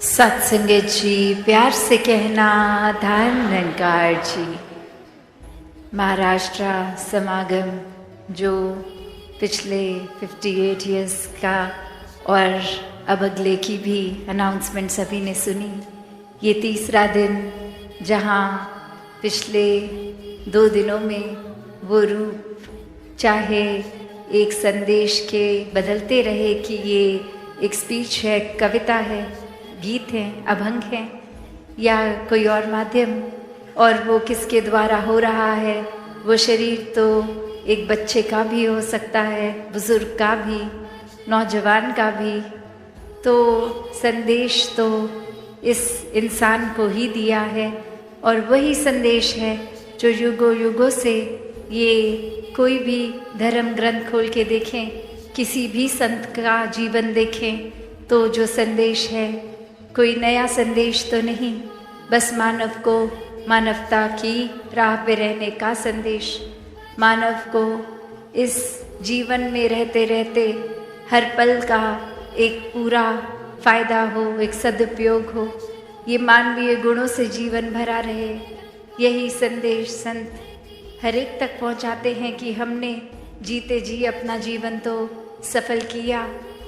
सत्संगत जी, प्यार से कहना धाम निरंकार जी। महाराष्ट्र समागम जो पिछले 58 इयर्स का और अब अगले की भी अनाउंसमेंट सभी ने सुनी। ये तीसरा दिन जहाँ पिछले 2 दिनों में वो रूप चाहे एक संदेश के बदलते रहे कि ये एक स्पीच है, कविता है, गीत हैं, अभंग हैं या कोई और माध्यम, और वो किसके द्वारा हो रहा है। वो शरीर तो एक बच्चे का भी हो सकता है, बुजुर्ग का भी, नौजवान का भी। तो संदेश तो इस इंसान को ही दिया है और वही संदेश है जो युगों युगों से, ये कोई भी धर्म ग्रंथ खोल के देखें, किसी भी संत का जीवन देखें तो जो संदेश है कोई नया संदेश तो नहीं, बस मानव को मानवता की राह पे रहने का संदेश। मानव को इस जीवन में रहते रहते हर पल का एक पूरा फायदा हो, एक सदुपयोग हो, ये मानवीय गुणों से जीवन भरा रहे, यही संदेश संत हर एक तक पहुंचाते हैं कि हमने जीते जी अपना जीवन तो सफल किया,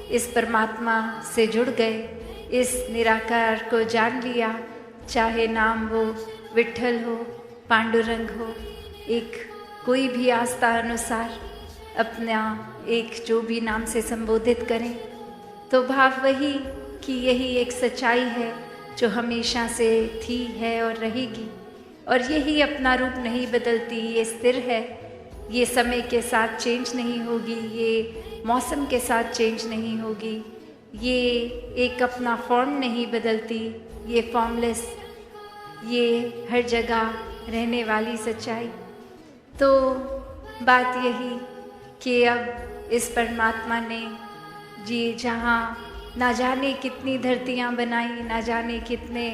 इस परमात्मा से जुड़ गए, इस निराकार को जान लिया, चाहे नाम वो विट्ठल हो, पांडुरंग हो, एक कोई भी आस्था अनुसार अपना एक जो भी नाम से संबोधित करें, तो भाव वही कि यही एक सच्चाई है जो हमेशा से थी, है और रहेगी, और यही अपना रूप नहीं बदलती, ये स्थिर है, ये समय के साथ चेंज नहीं होगी, ये मौसम के साथ चेंज नहीं होगी, ये एक अपना फॉर्म नहीं बदलती, ये फॉर्मलेस, ये हर जगह रहने वाली सच्चाई। तो बात यही कि अब इस परमात्मा ने जी जहाँ ना जाने कितनी धरतियाँ बनाई, ना जाने कितने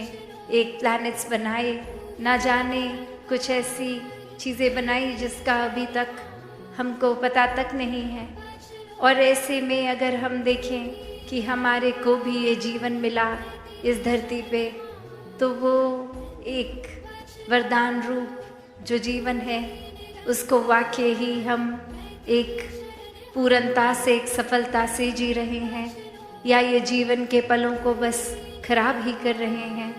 एक प्लैनेट्स बनाए, ना जाने कुछ ऐसी चीज़ें बनाई जिसका अभी तक हमको पता तक नहीं है। और ऐसे में अगर हम देखें कि हमारे को भी ये जीवन मिला इस धरती पे, तो वो एक वरदान रूप जो जीवन है उसको वाकई ही हम एक पूर्णता से, एक सफलता से जी रहे हैं, या ये जीवन के पलों को बस खराब ही कर रहे हैं।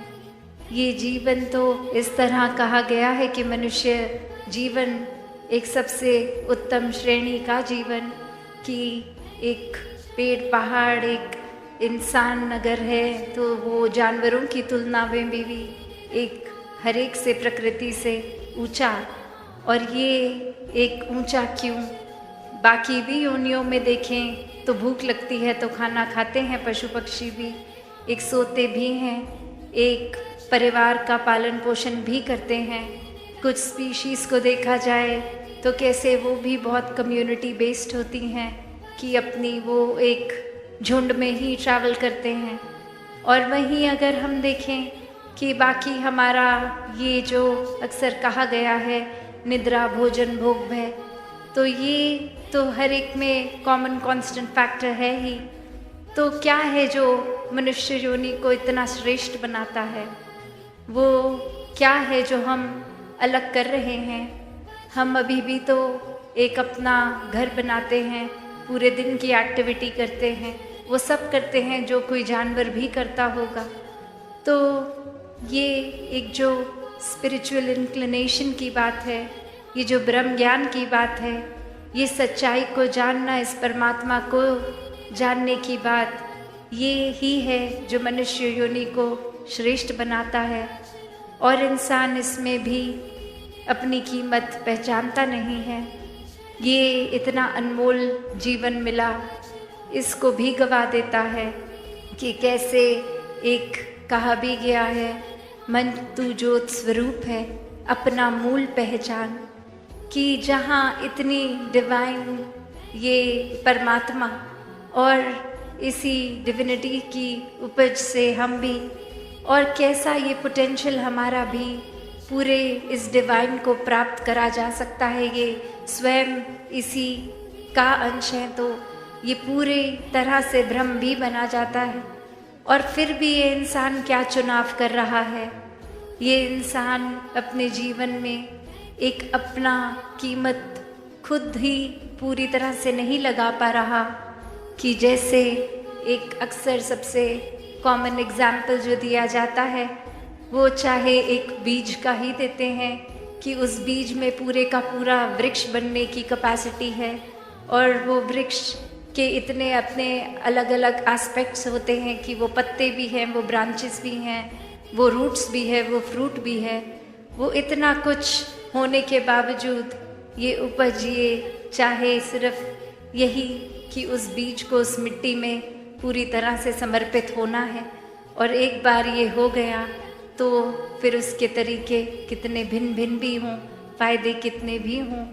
ये जीवन तो इस तरह कहा गया है कि मनुष्य जीवन एक सबसे उत्तम श्रेणी का जीवन, कि एक पेड़ पहाड़, एक इंसान अगर है तो वो जानवरों की तुलना में भी एक हर एक से प्रकृति से ऊंचा। और ये एक ऊंचा क्यों, बाकी भी योनियों में देखें तो भूख लगती है तो खाना खाते हैं, पशु पक्षी भी एक सोते भी हैं, एक परिवार का पालन पोषण भी करते हैं। कुछ स्पीशीज़ को देखा जाए तो कैसे वो भी बहुत कम्युनिटी बेस्ड होती हैं कि अपनी वो एक झुंड में ही ट्रैवल करते हैं। और वहीं अगर हम देखें कि बाकी हमारा ये जो अक्सर कहा गया है निद्रा भोजन भोग भय, तो ये तो हर एक में कॉमन कांस्टेंट फैक्टर है ही। तो क्या है जो मनुष्य योनि को इतना श्रेष्ठ बनाता है, वो क्या है जो हम अलग कर रहे हैं। हम अभी भी तो एक अपना घर बनाते हैं, पूरे दिन की एक्टिविटी करते हैं, वो सब करते हैं जो कोई जानवर भी करता होगा। तो ये एक जो स्पिरिचुअल इंक्लिनेशन की बात है, ये जो ब्रह्म ज्ञान की बात है, ये सच्चाई को जानना, इस परमात्मा को जानने की बात, ये ही है जो मनुष्य योनि को श्रेष्ठ बनाता है। और इंसान इसमें भी अपनी कीमत पहचानता नहीं है। ये इतना अनमोल जीवन मिला, इसको भी गवा देता है कि कैसे एक कहा भी गया है, मन तू ज्योत स्वरूप है, अपना मूल पहचान, कि जहाँ इतनी डिवाइन ये परमात्मा और इसी डिविनिटी की उपज से हम भी, और कैसा ये पोटेंशियल हमारा भी पूरे इस डिवाइन को प्राप्त करा जा सकता है, ये स्वयं इसी का अंश है, तो ये पूरे तरह से ब्रह्म भी बना जाता है। और फिर भी ये इंसान क्या चुनाव कर रहा है। ये इंसान अपने जीवन में एक अपना कीमत खुद ही पूरी तरह से नहीं लगा पा रहा, कि जैसे एक अक्सर सबसे कॉमन एग्जाम्पल जो दिया जाता है वो चाहे एक बीज का ही देते हैं कि उस बीज में पूरे का पूरा वृक्ष बनने की कैपेसिटी है, और वो वृक्ष के इतने अपने अलग अलग एस्पेक्ट्स होते हैं कि वो पत्ते भी हैं, वो ब्रांचेस भी हैं, वो रूट्स भी है, वो फ्रूट भी है। वो इतना कुछ होने के बावजूद ये उपज ये चाहे सिर्फ यही कि उस बीज को उस मिट्टी में पूरी तरह से समर्पित होना है, और एक बार ये हो गया तो फिर उसके तरीके कितने भिन्न भिन्न भी हों, फ़ायदे कितने भी हों,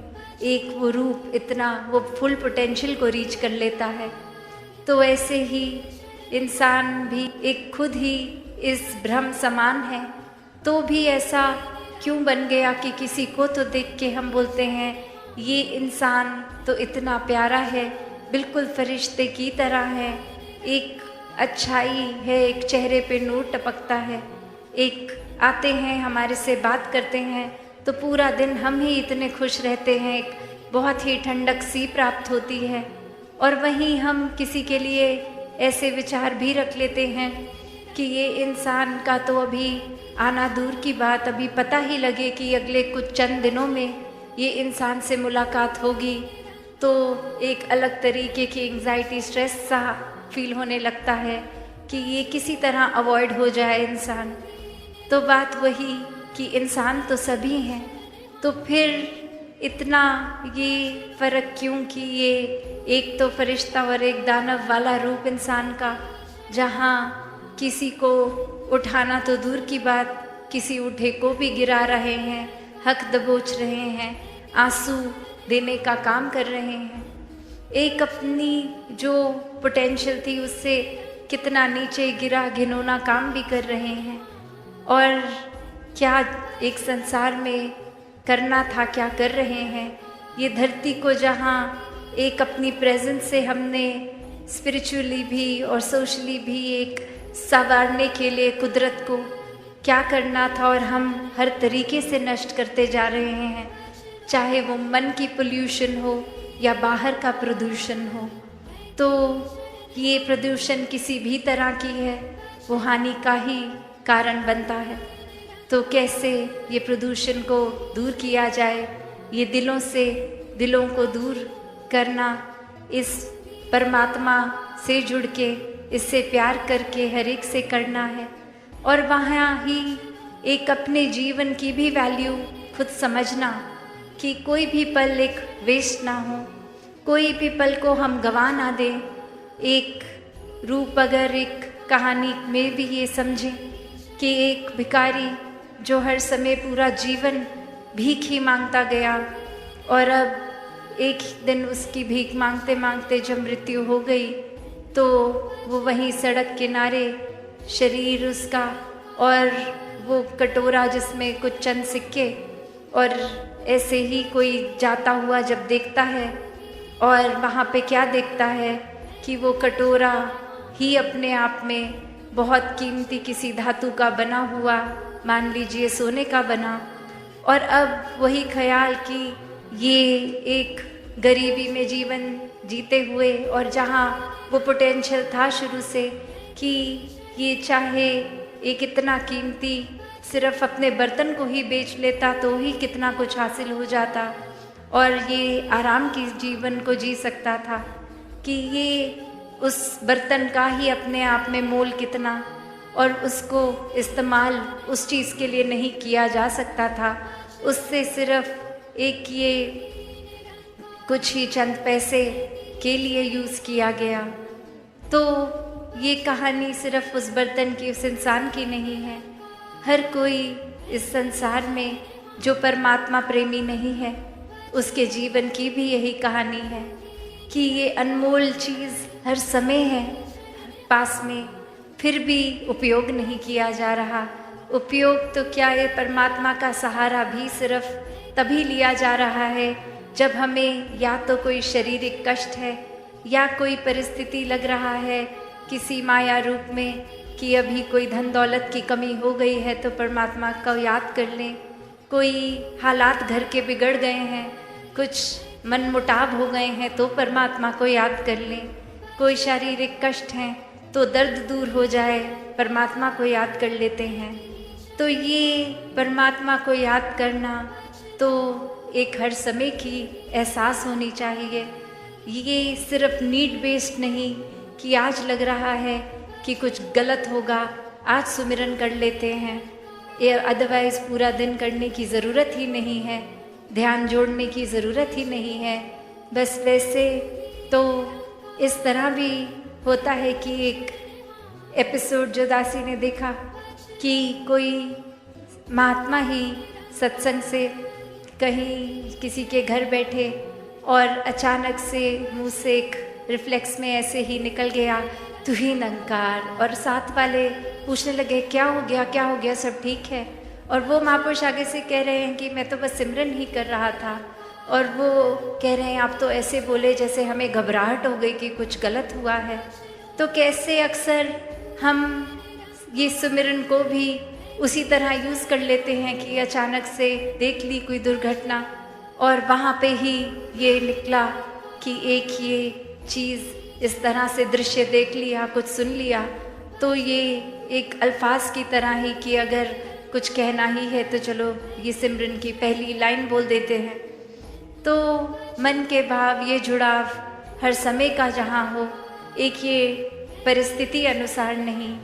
एक वो रूप इतना वो फुल पोटेंशियल को रीच कर लेता है। तो ऐसे ही इंसान भी एक खुद ही इस भ्रम समान है, तो भी ऐसा क्यों बन गया कि किसी को तो देख के हम बोलते हैं ये इंसान तो इतना प्यारा है, बिल्कुल फरिश्ते की तरह है, एक अच्छाई है, एक चेहरे पे नूर टपकता है, एक आते हैं हमारे से बात करते हैं तो पूरा दिन हम ही इतने खुश रहते हैं, एक बहुत ही ठंडक सी प्राप्त होती है। और वहीं हम किसी के लिए ऐसे विचार भी रख लेते हैं कि ये इंसान का तो अभी आना दूर की बात, अभी पता ही लगे कि अगले कुछ चंद दिनों में ये इंसान से मुलाकात होगी तो एक अलग तरीके की एंग्जाइटी स्ट्रेस सा फील होने लगता है कि ये किसी तरह अवॉइड हो जाए इंसान। तो बात वही कि इंसान तो सभी हैं, तो फिर इतना ये फ़र्क क्यों कि ये एक तो फरिश्ता और एक दानव वाला रूप इंसान का, जहाँ किसी को उठाना तो दूर की बात, किसी उठे को भी गिरा रहे हैं, हक दबोच रहे हैं, आंसू देने का काम कर रहे हैं, एक अपनी जो पोटेंशियल थी उससे कितना नीचे गिरा घिनौना काम भी कर रहे हैं। और क्या एक संसार में करना था क्या कर रहे हैं। ये धरती को जहाँ एक अपनी प्रेजेंस से हमने स्पिरिचुअली भी और सोशली भी एक संवारने के लिए कुदरत को क्या करना था, और हम हर तरीके से नष्ट करते जा रहे हैं, चाहे वो मन की पोल्यूशन हो या बाहर का प्रदूषण हो। तो ये प्रदूषण किसी भी तरह की है वो हानि का ही कारण बनता है। तो कैसे ये प्रदूषण को दूर किया जाए, ये दिलों से दिलों को दूर करना, इस परमात्मा से जुड़ के इससे प्यार करके हर एक से करना है, और वहाँ ही एक अपने जीवन की भी वैल्यू खुद समझना कि कोई भी पल एक वेस्ट ना हो, कोई भी पल को हम गंवा ना दें। एक रूप अगर एक कहानी में भी ये समझें कि एक भिखारी जो हर समय पूरा जीवन भीख ही मांगता गया, और अब एक दिन उसकी भीख मांगते मांगते जब मृत्यु हो गई तो वो वहीं सड़क किनारे शरीर उसका और वो कटोरा जिसमें कुछ चंद सिक्के, और ऐसे ही कोई जाता हुआ जब देखता है और वहाँ पे क्या देखता है कि वो कटोरा ही अपने आप में बहुत कीमती किसी धातु का बना हुआ, मान लीजिए सोने का बना, और अब वही ख्याल कि ये एक गरीबी में जीवन जीते हुए, और जहाँ वो पोटेंशियल था शुरू से कि ये चाहे एक इतना कीमती सिर्फ अपने बर्तन को ही बेच लेता तो ही कितना कुछ हासिल हो जाता, और ये आराम की जीवन को जी सकता था, कि ये उस बर्तन का ही अपने आप में मोल कितना, और उसको इस्तेमाल उस चीज़ के लिए नहीं किया जा सकता था, उससे सिर्फ एक ये कुछ ही चंद पैसे के लिए यूज़ किया गया। तो ये कहानी सिर्फ उस बर्तन की, उस इंसान की नहीं है। हर कोई इस संसार में जो परमात्मा प्रेमी नहीं है उसके जीवन की भी यही कहानी है कि ये अनमोल चीज़ हर समय है पास में, फिर भी उपयोग नहीं किया जा रहा। उपयोग तो क्या, ये परमात्मा का सहारा भी सिर्फ तभी लिया जा रहा है जब हमें या तो कोई शारीरिक कष्ट है या कोई परिस्थिति लग रहा है किसी माया रूप में कि अभी कोई धन दौलत की कमी हो गई है तो परमात्मा को याद कर लें, कोई हालात घर के बिगड़ गए हैं, कुछ मन मुटाव हो गए हैं तो परमात्मा को याद कर लें, कोई शारीरिक कष्ट हैं तो दर्द दूर हो जाए परमात्मा को याद कर लेते हैं। तो ये परमात्मा को याद करना तो एक हर समय की एहसास होनी चाहिए। ये सिर्फ नीड बेस्ड नहीं कि आज लग रहा है कि कुछ गलत होगा, आज सुमिरन कर लेते हैं, ये अदरवाइज़ पूरा दिन करने की ज़रूरत ही नहीं है, ध्यान जोड़ने की ज़रूरत ही नहीं है। बस वैसे तो इस तरह भी होता है कि एक एपिसोड जो दासी ने देखा कि कोई महात्मा ही सत्संग से कहीं किसी के घर बैठे और अचानक से मुंह से एक रिफ्लेक्स में ऐसे ही निकल गया, तू ही निरंकार। और साथ वाले पूछने लगे क्या हो गया, सब ठीक है? और वो महापुरुष आगे से कह रहे हैं कि मैं तो बस सिमरन ही कर रहा था। और वो कह रहे हैं आप तो ऐसे बोले जैसे हमें घबराहट हो गई कि कुछ गलत हुआ है। तो कैसे अक्सर हम ये सुमिरन को भी उसी तरह यूज़ कर लेते हैं कि अचानक से देख ली कोई दुर्घटना और वहाँ पे ही ये निकला कि एक ये चीज़ इस तरह से दृश्य देख लिया, कुछ सुन लिया, तो ये एक अल्फाज की तरह ही कि अगर कुछ कहना ही है तो चलो ये सिमरन की पहली लाइन बोल देते हैं। तो मन के भाव, ये जुड़ाव हर समय का जहाँ हो, एक ये परिस्थिति अनुसार नहीं,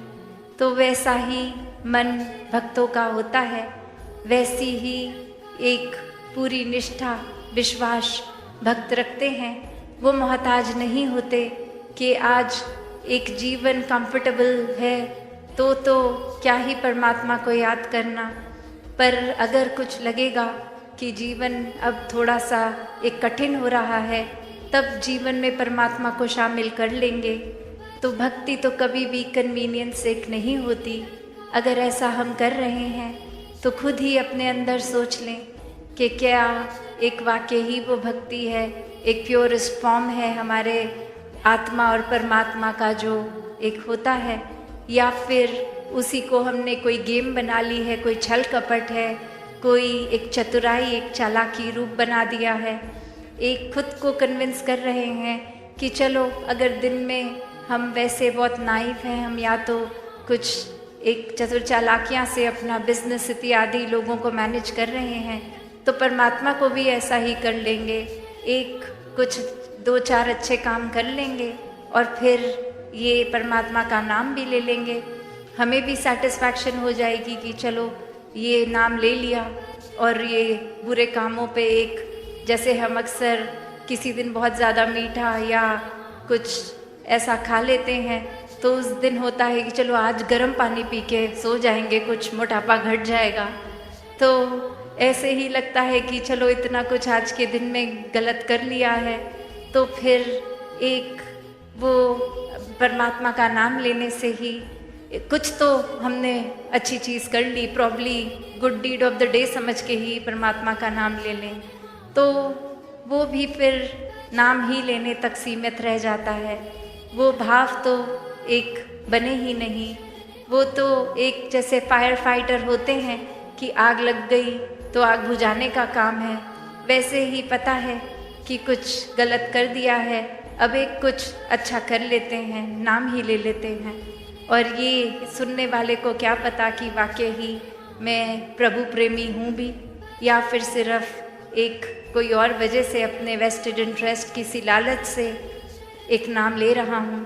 तो वैसा ही मन भक्तों का होता है, वैसी ही एक पूरी निष्ठा विश्वास भक्त रखते हैं। वो मोहताज नहीं होते कि आज एक जीवन कंफर्टेबल है तो क्या ही परमात्मा को याद करना, पर अगर कुछ लगेगा कि जीवन अब थोड़ा सा एक कठिन हो रहा है तब जीवन में परमात्मा को शामिल कर लेंगे। तो भक्ति तो कभी भी कन्वीनियंस से नहीं होती। अगर ऐसा हम कर रहे हैं तो खुद ही अपने अंदर सोच लें कि क्या एक वाकई ही वो भक्ति है, एक प्योरेस्ट फॉर्म है हमारे आत्मा और परमात्मा का जो एक होता है, या फिर उसी को हमने कोई गेम बना ली है, कोई छल कपट है, कोई एक चतुराई, एक चालाकी रूप बना दिया है। एक खुद को कन्विंस कर रहे हैं कि चलो अगर दिन में हम वैसे बहुत नाइफ हैं, हम या तो कुछ एक चतुर चालाकियाँ से अपना बिजनेस इत्यादि लोगों को मैनेज कर रहे हैं, तो परमात्मा को भी ऐसा ही कर लेंगे, एक कुछ 2-4 अच्छे काम कर लेंगे और फिर ये परमात्मा का नाम भी ले लेंगे। हमें भी सेटिस्फैक्शन हो जाएगी कि चलो ये नाम ले लिया। और ये बुरे कामों पे एक, जैसे हम अक्सर किसी दिन बहुत ज़्यादा मीठा या कुछ ऐसा खा लेते हैं तो उस दिन होता है कि चलो आज गर्म पानी पी के सो जाएंगे, कुछ मोटापा घट जाएगा। तो ऐसे ही लगता है कि चलो इतना कुछ आज के दिन में गलत कर लिया है, तो फिर एक वो परमात्मा का नाम लेने से ही कुछ तो हमने अच्छी चीज़ कर ली, probably good deed of the day समझ के ही परमात्मा का नाम ले लें, तो वो भी फिर नाम ही लेने तक सीमित रह जाता है। वो भाव तो एक बने ही नहीं। वो तो एक जैसे फायर फाइटर होते हैं कि आग लग गई तो आग बुझाने का काम है, वैसे ही पता है कि कुछ गलत कर दिया है, अब एक कुछ अच्छा कर लेते हैं, नाम ही ले लेते हैं। और ये सुनने वाले को क्या पता कि वाकई ही मैं प्रभु प्रेमी हूँ भी, या फिर सिर्फ एक कोई और वजह से अपने वेस्टेड इंटरेस्ट किसी लालच से एक नाम ले रहा हूँ।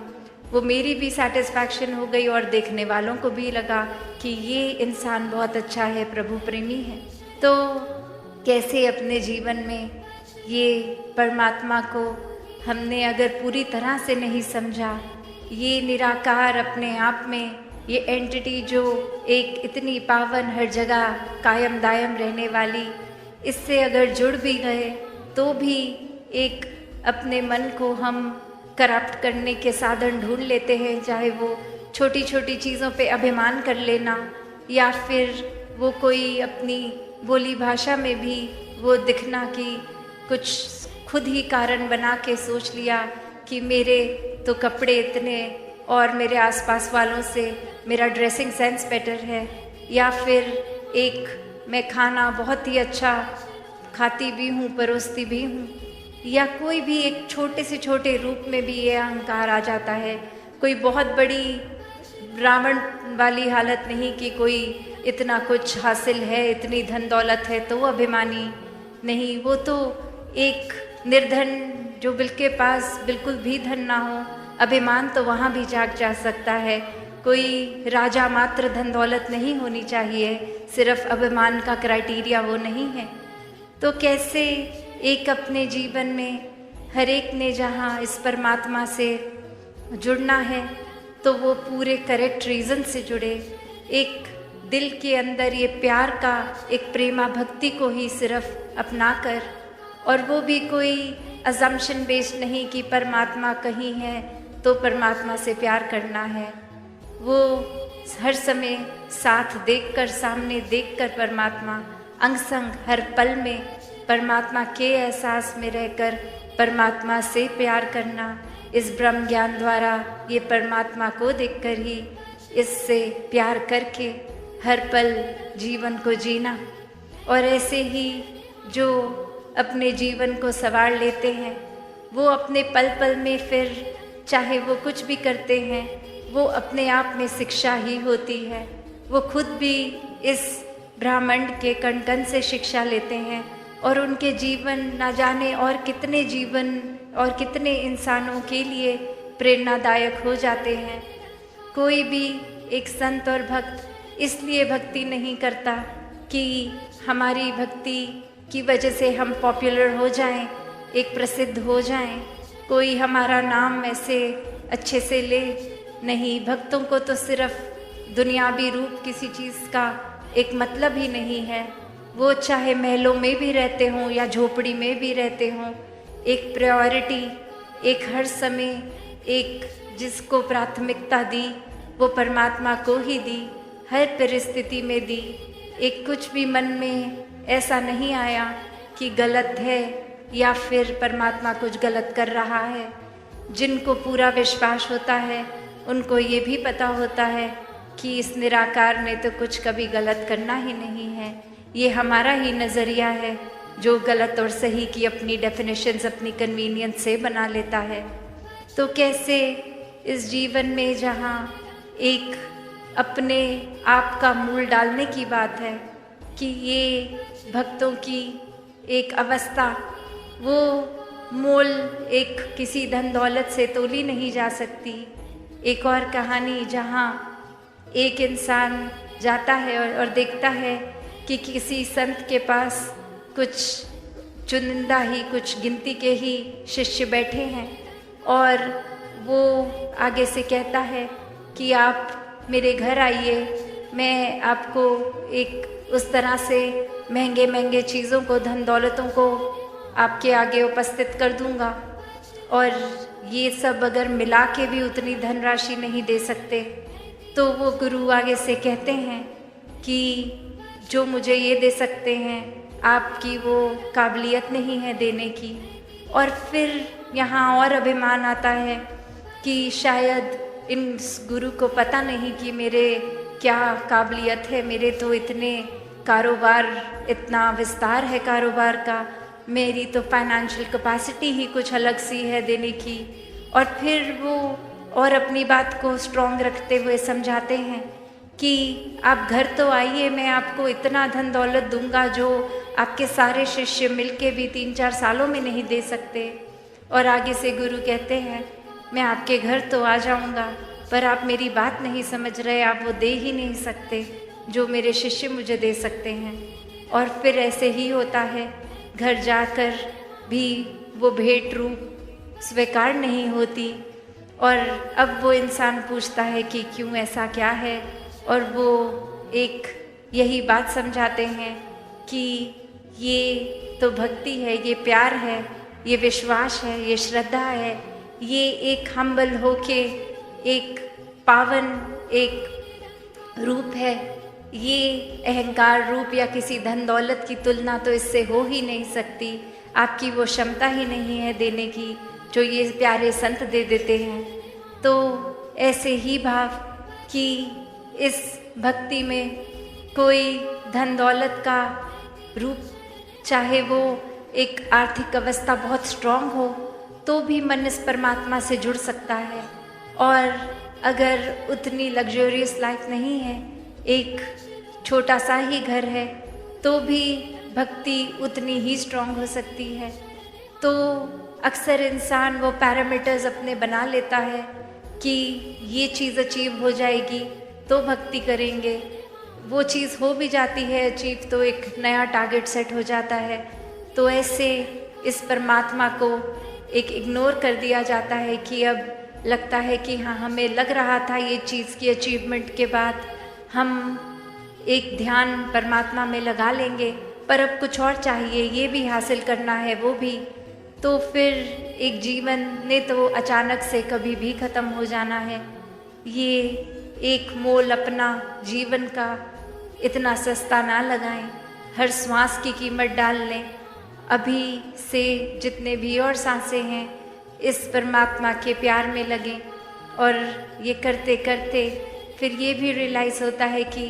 वो मेरी भी सेटिस्फैक्शन हो गई और देखने वालों को भी लगा कि ये इंसान बहुत अच्छा है, प्रभु प्रेमी है। तो कैसे अपने जीवन में ये परमात्मा को हमने अगर पूरी तरह से नहीं समझा, ये निराकार अपने आप में ये एंटिटी जो एक इतनी पावन हर जगह कायम दायम रहने वाली, इससे अगर जुड़ भी गए तो भी एक अपने मन को हम करप्ट करने के साधन ढूंढ लेते हैं, चाहे वो छोटी छोटी चीज़ों पे अभिमान कर लेना, या फिर वो कोई अपनी बोली भाषा में भी वो दिखना कि कुछ खुद ही कारण बना के सोच लिया कि मेरे तो कपड़े इतने और मेरे आसपास वालों से मेरा ड्रेसिंग सेंस बेटर है, या फिर एक मैं खाना बहुत ही अच्छा खाती भी हूँ, परोसती भी हूँ, या कोई भी एक छोटे से छोटे रूप में भी ये अहंकार आ जाता है। कोई बहुत बड़ी रावण वाली हालत नहीं कि कोई इतना कुछ हासिल है, इतनी धन दौलत है तो वो अभिमानी नहीं, वो तो एक निर्धन जो के पास बिल्कुल भी धन ना हो, अभिमान तो वहाँ भी जाग जा सकता है। कोई राजा मात्र धन दौलत नहीं होनी चाहिए, सिर्फ अभिमान का क्राइटेरिया वो नहीं है। तो कैसे एक अपने जीवन में हर एक ने जहाँ इस परमात्मा से जुड़ना है तो वो पूरे करेक्ट रीज़न से जुड़े, एक दिल के अंदर ये प्यार का एक प्रेमा भक्ति को ही सिर्फ अपना कर, और वो भी कोई अजम्पशन बेस्ड नहीं कि परमात्मा कहीं है तो परमात्मा से प्यार करना है। वो हर समय साथ देखकर, सामने देखकर परमात्मा अंग संग हर पल में परमात्मा के एहसास में रहकर परमात्मा से प्यार करना, इस ब्रह्म ज्ञान द्वारा ये परमात्मा को देखकर ही इससे प्यार करके हर पल जीवन को जीना। और ऐसे ही जो अपने जीवन को संवार लेते हैं वो अपने पल पल में फिर चाहे वो कुछ भी करते हैं वो अपने आप में शिक्षा ही होती है। वो खुद भी इस ब्रह्मांड के कण कण से शिक्षा लेते हैं और उनके जीवन ना जाने और कितने जीवन और कितने इंसानों के लिए प्रेरणादायक हो जाते हैं। कोई भी एक संत और भक्त इसलिए भक्ति नहीं करता कि हमारी भक्ति की वजह से हम पॉपुलर हो जाएं, एक प्रसिद्ध हो जाएं, कोई हमारा नाम ऐसे अच्छे से ले। नहीं, भक्तों को तो सिर्फ दुनियावी रूप किसी चीज़ का एक मतलब ही नहीं है। वो चाहे महलों में भी रहते हों या झोपड़ी में भी रहते हों, एक प्रायोरिटी, एक हर समय एक जिसको प्राथमिकता दी वो परमात्मा को ही दी, हर परिस्थिति में दी। एक कुछ भी मन में ऐसा नहीं आया कि गलत है या फिर परमात्मा कुछ गलत कर रहा है। जिनको पूरा विश्वास होता है उनको ये भी पता होता है कि इस निराकार ने तो कुछ कभी गलत करना ही नहीं है। ये हमारा ही नज़रिया है जो गलत और सही की अपनी डेफिनेशंस अपनी कन्वीनियंस से बना लेता है। तो कैसे इस जीवन में जहाँ एक अपने आप का मूल डालने की बात है कि ये भक्तों की एक अवस्था, वो मोल एक किसी धन दौलत से तोली नहीं जा सकती। एक और कहानी जहाँ एक इंसान जाता है और देखता है कि किसी संत के पास कुछ चुनिंदा ही, कुछ गिनती के ही शिष्य बैठे हैं और वो आगे से कहता है कि आप मेरे घर आइए, मैं आपको एक उस तरह से महंगे महंगे चीज़ों को, धन दौलतों को आपके आगे उपस्थित कर दूंगा, और ये सब अगर मिला के भी उतनी धनराशि नहीं दे सकते। तो वो गुरु आगे से कहते हैं कि जो मुझे ये दे सकते हैं आपकी वो काबिलियत नहीं है देने की। और फिर यहाँ और अभिमान आता है कि शायद इन गुरु को पता नहीं कि मेरे क्या काबिलियत है, मेरे तो इतने कारोबार, इतना विस्तार है कारोबार का, मेरी तो फाइनेंशियल कैपेसिटी ही कुछ अलग सी है देने की। और फिर वो और अपनी बात को स्ट्रॉन्ग रखते हुए समझाते हैं कि आप घर तो आइए, मैं आपको इतना धन दौलत दूंगा जो आपके सारे शिष्य मिलके भी 3-4 सालों में नहीं दे सकते। और आगे से गुरु कहते हैं मैं आपके घर तो आ जाऊंगा, पर आप मेरी बात नहीं समझ रहे, आप वो दे ही नहीं सकते जो मेरे शिष्य मुझे दे सकते हैं। और फिर ऐसे ही होता है, घर जाकर भी वो भेंट रूप स्वीकार नहीं होती। और अब वो इंसान पूछता है कि क्यों, ऐसा क्या है। और वो एक यही बात समझाते हैं कि ये तो भक्ति है, ये प्यार है, ये विश्वास है, ये श्रद्धा है, ये एक हम्बल होके एक पावन एक रूप है। ये अहंकार रूप या किसी धन दौलत की तुलना तो इससे हो ही नहीं सकती। आपकी वो क्षमता ही नहीं है देने की जो ये प्यारे संत दे देते हैं। तो ऐसे ही भाव कि इस भक्ति में कोई धन दौलत का रूप, चाहे वो एक आर्थिक अवस्था बहुत स्ट्रांग हो, तो भी मन इस परमात्मा से जुड़ सकता है। और अगर उतनी लग्जरियस लाइफ नहीं है, एक छोटा सा ही घर है, तो भी भक्ति उतनी ही स्ट्रांग हो सकती है। तो अक्सर इंसान वो पैरामीटर्स अपने बना लेता है कि ये चीज़ अचीव हो जाएगी तो भक्ति करेंगे, वो चीज़ हो भी जाती है अचीव तो एक नया टारगेट सेट हो जाता है। तो ऐसे इस परमात्मा को एक इग्नोर कर दिया जाता है कि अब लगता है कि हाँ, हमें लग रहा था ये चीज़ की अचीवमेंट के बाद हम एक ध्यान परमात्मा में लगा लेंगे, पर अब कुछ और चाहिए, ये भी हासिल करना है, वो भी। तो फिर एक जीवन ने तो अचानक से कभी भी ख़त्म हो जाना है। ये एक मोल अपना जीवन का इतना सस्ता ना लगाएं, हर श्वास की कीमत डाल लें। अभी से जितने भी और सांसें हैं इस परमात्मा के प्यार में लगें, और ये करते करते फिर ये भी रियलाइज़ होता है कि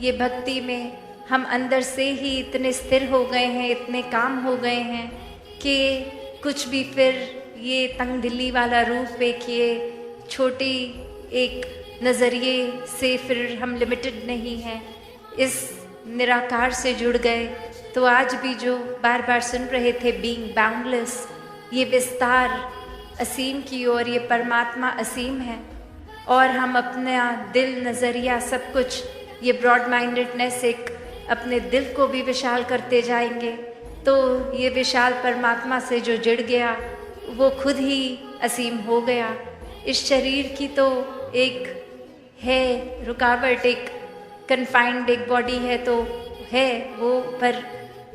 ये भक्ति में हम अंदर से ही इतने स्थिर हो गए हैं, इतने काम हो गए हैं कि कुछ भी फिर ये तंग दिल्ली वाला रूप एक ये छोटी एक नज़रिए से फिर हम लिमिटेड नहीं हैं, इस निराकार से जुड़ गए। तो आज भी जो बार बार सुन रहे थे बीइंग बाउंडलेस, ये विस्तार असीम की ओर, ये परमात्मा असीम है, और हम अपना दिल, नज़रिया, सब कुछ, ये ब्रॉड माइंडेडनेस एक अपने दिल को भी विशाल करते जाएंगे। तो ये विशाल परमात्मा से जो जुड़ गया वो खुद ही असीम हो गया। इस शरीर की तो एक है रुकावट, एक कन्फाइंड एक बॉडी है तो है वो, पर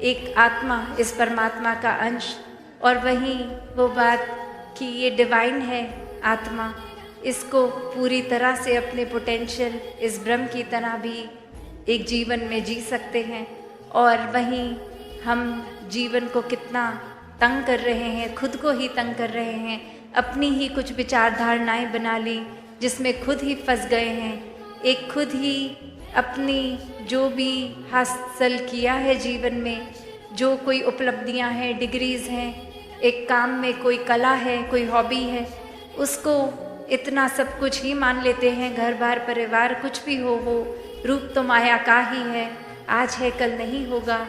एक आत्मा इस परमात्मा का अंश, और वहीं वो बात कि ये डिवाइन है आत्मा, इसको पूरी तरह से अपने पोटेंशियल इस ब्रह्म की तरह भी एक जीवन में जी सकते हैं। और वहीं हम जीवन को कितना तंग कर रहे हैं, खुद को ही तंग कर रहे हैं, अपनी ही कुछ विचारधारणाएं बना ली जिसमें खुद ही फंस गए हैं। एक खुद ही अपनी जो भी हासिल किया है जीवन में, जो कोई उपलब्धियां हैं, डिग्रीज़ हैं, एक काम में कोई कला है, कोई हॉबी है, उसको इतना सब कुछ ही मान लेते हैं। घर बार परिवार कुछ भी हो, वो रूप तो माया का ही है, आज है कल नहीं होगा।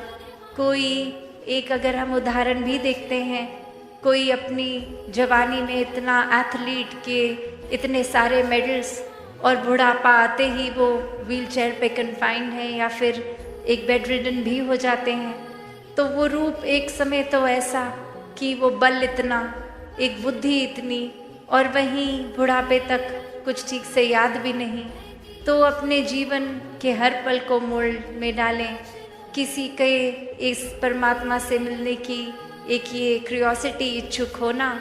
कोई एक अगर हम उदाहरण भी देखते हैं, कोई अपनी जवानी में इतना एथलीट के इतने सारे मेडल्स, और बुढ़ापा आते ही वो व्हीलचेयर पे कन्फाइंड है या फिर एक बेड रिडन भी हो जाते हैं। तो वो रूप एक समय तो ऐसा कि वो बल इतना, एक बुद्धि इतनी, और वहीं बुढ़ापे तक कुछ ठीक से याद भी नहीं। तो अपने जीवन के हर पल को मोड़ में डालें, किसी के इस परमात्मा से मिलने की एक ये क्यूरियोसिटी, इच्छुक होना,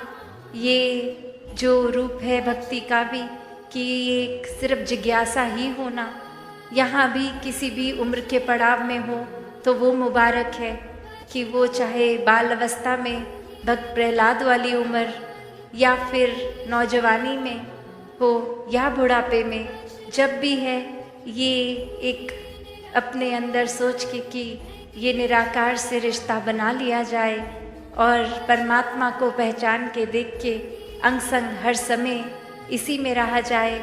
ये जो रूप है भक्ति का भी, कि ये एक सिर्फ जिज्ञासा ही होना, यहाँ भी किसी भी उम्र के पड़ाव में हो तो वो मुबारक है कि वो चाहे बाल अवस्था में, भक्त प्रहलाद वाली उम्र, या फिर नौजवानी में हो या बुढ़ापे में, जब भी है ये एक अपने अंदर सोच के कि ये निराकार से रिश्ता बना लिया जाए और परमात्मा को पहचान के देख के अंग संग हर समय इसी में रहा जाए।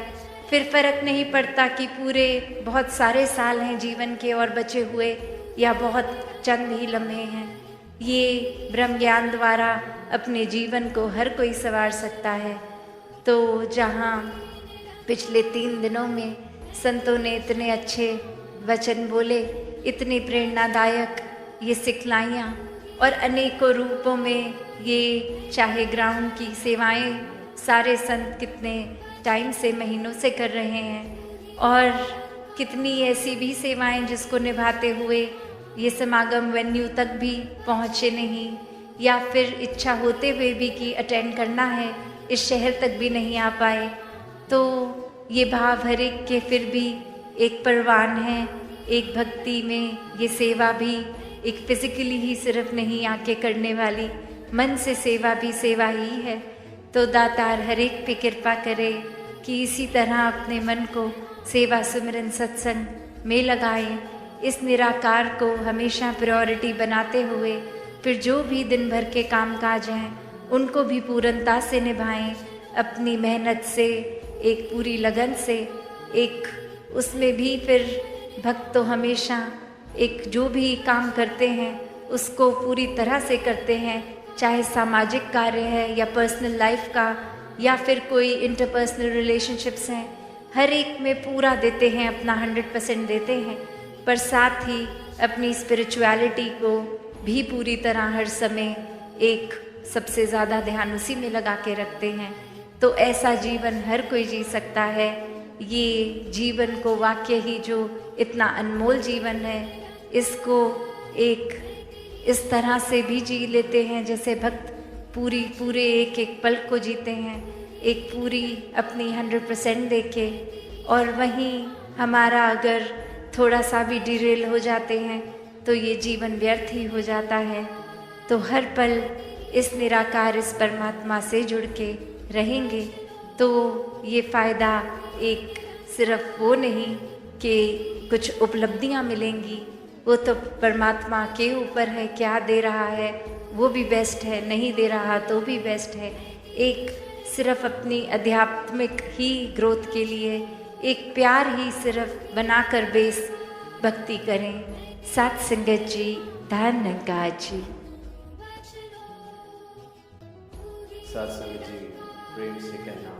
फिर फर्क नहीं पड़ता कि पूरे बहुत सारे साल हैं जीवन के और बचे हुए, या बहुत चंद ही लम्हे हैं। ये ब्रह्म ज्ञान द्वारा अपने जीवन को हर कोई संवार सकता है। तो जहाँ पिछले 3 दिनों में संतों ने इतने अच्छे वचन बोले, इतनी प्रेरणादायक ये सिखलाइयाँ, और अनेकों रूपों में ये चाहे ग्राउंड की सेवाएं सारे संत कितने टाइम से, महीनों से कर रहे हैं, और कितनी ऐसी भी सेवाएं जिसको निभाते हुए ये समागम वेन्यू तक भी पहुँचे नहीं, या फिर इच्छा होते हुए भी कि अटेंड करना है, इस शहर तक भी नहीं आ पाए। तो ये भाव हर एक के फिर भी एक परवान है। एक भक्ति में ये सेवा भी एक फिजिकली ही सिर्फ नहीं आके करने वाली, मन से सेवा भी सेवा ही है। तो दातार हर एक पे कृपा करे कि इसी तरह अपने मन को सेवा सुमिरन सत्संग में लगाएं। इस निराकार को हमेशा प्रायोरिटी बनाते हुए फिर जो भी दिन भर के कामकाज हैं उनको भी पूर्णता से निभाएं। अपनी मेहनत से, एक पूरी लगन से, एक उसमें भी फिर भक्त तो हमेशा एक जो भी काम करते हैं उसको पूरी तरह से करते हैं, चाहे सामाजिक कार्य है या पर्सनल लाइफ का या फिर कोई इंटरपर्सनल रिलेशनशिप्स हैं, हर एक में पूरा देते हैं, अपना 100% देते हैं, पर साथ ही अपनी स्पिरिचुअलिटी को भी पूरी तरह हर समय एक सबसे ज़्यादा ध्यान उसी में लगा के रखते हैं। तो ऐसा जीवन हर कोई जी सकता है। ये जीवन को वाकई ही जो इतना अनमोल जीवन है, इसको एक इस तरह से भी जी लेते हैं जैसे भक्त पूरे एक एक पल को जीते हैं, एक पूरी अपनी 100% देके। और वहीं हमारा अगर थोड़ा सा भी डिरेल हो जाते हैं तो ये जीवन व्यर्थ ही हो जाता है। तो हर पल इस निराकार, इस परमात्मा से जुड़ के रहेंगे तो ये फ़ायदा एक सिर्फ वो नहीं कि कुछ उपलब्धियां मिलेंगी, वो तो परमात्मा के ऊपर है, क्या दे रहा है वो भी बेस्ट है, नहीं दे रहा तो भी बेस्ट है। एक सिर्फ अपनी आध्यात्मिक ही ग्रोथ के लिए एक प्यार ही सिर्फ बनाकर बेस भक्ति करें। साथ संगत जी, धन्यवाद जी। साथ संगत जी, प्रेम से कहना,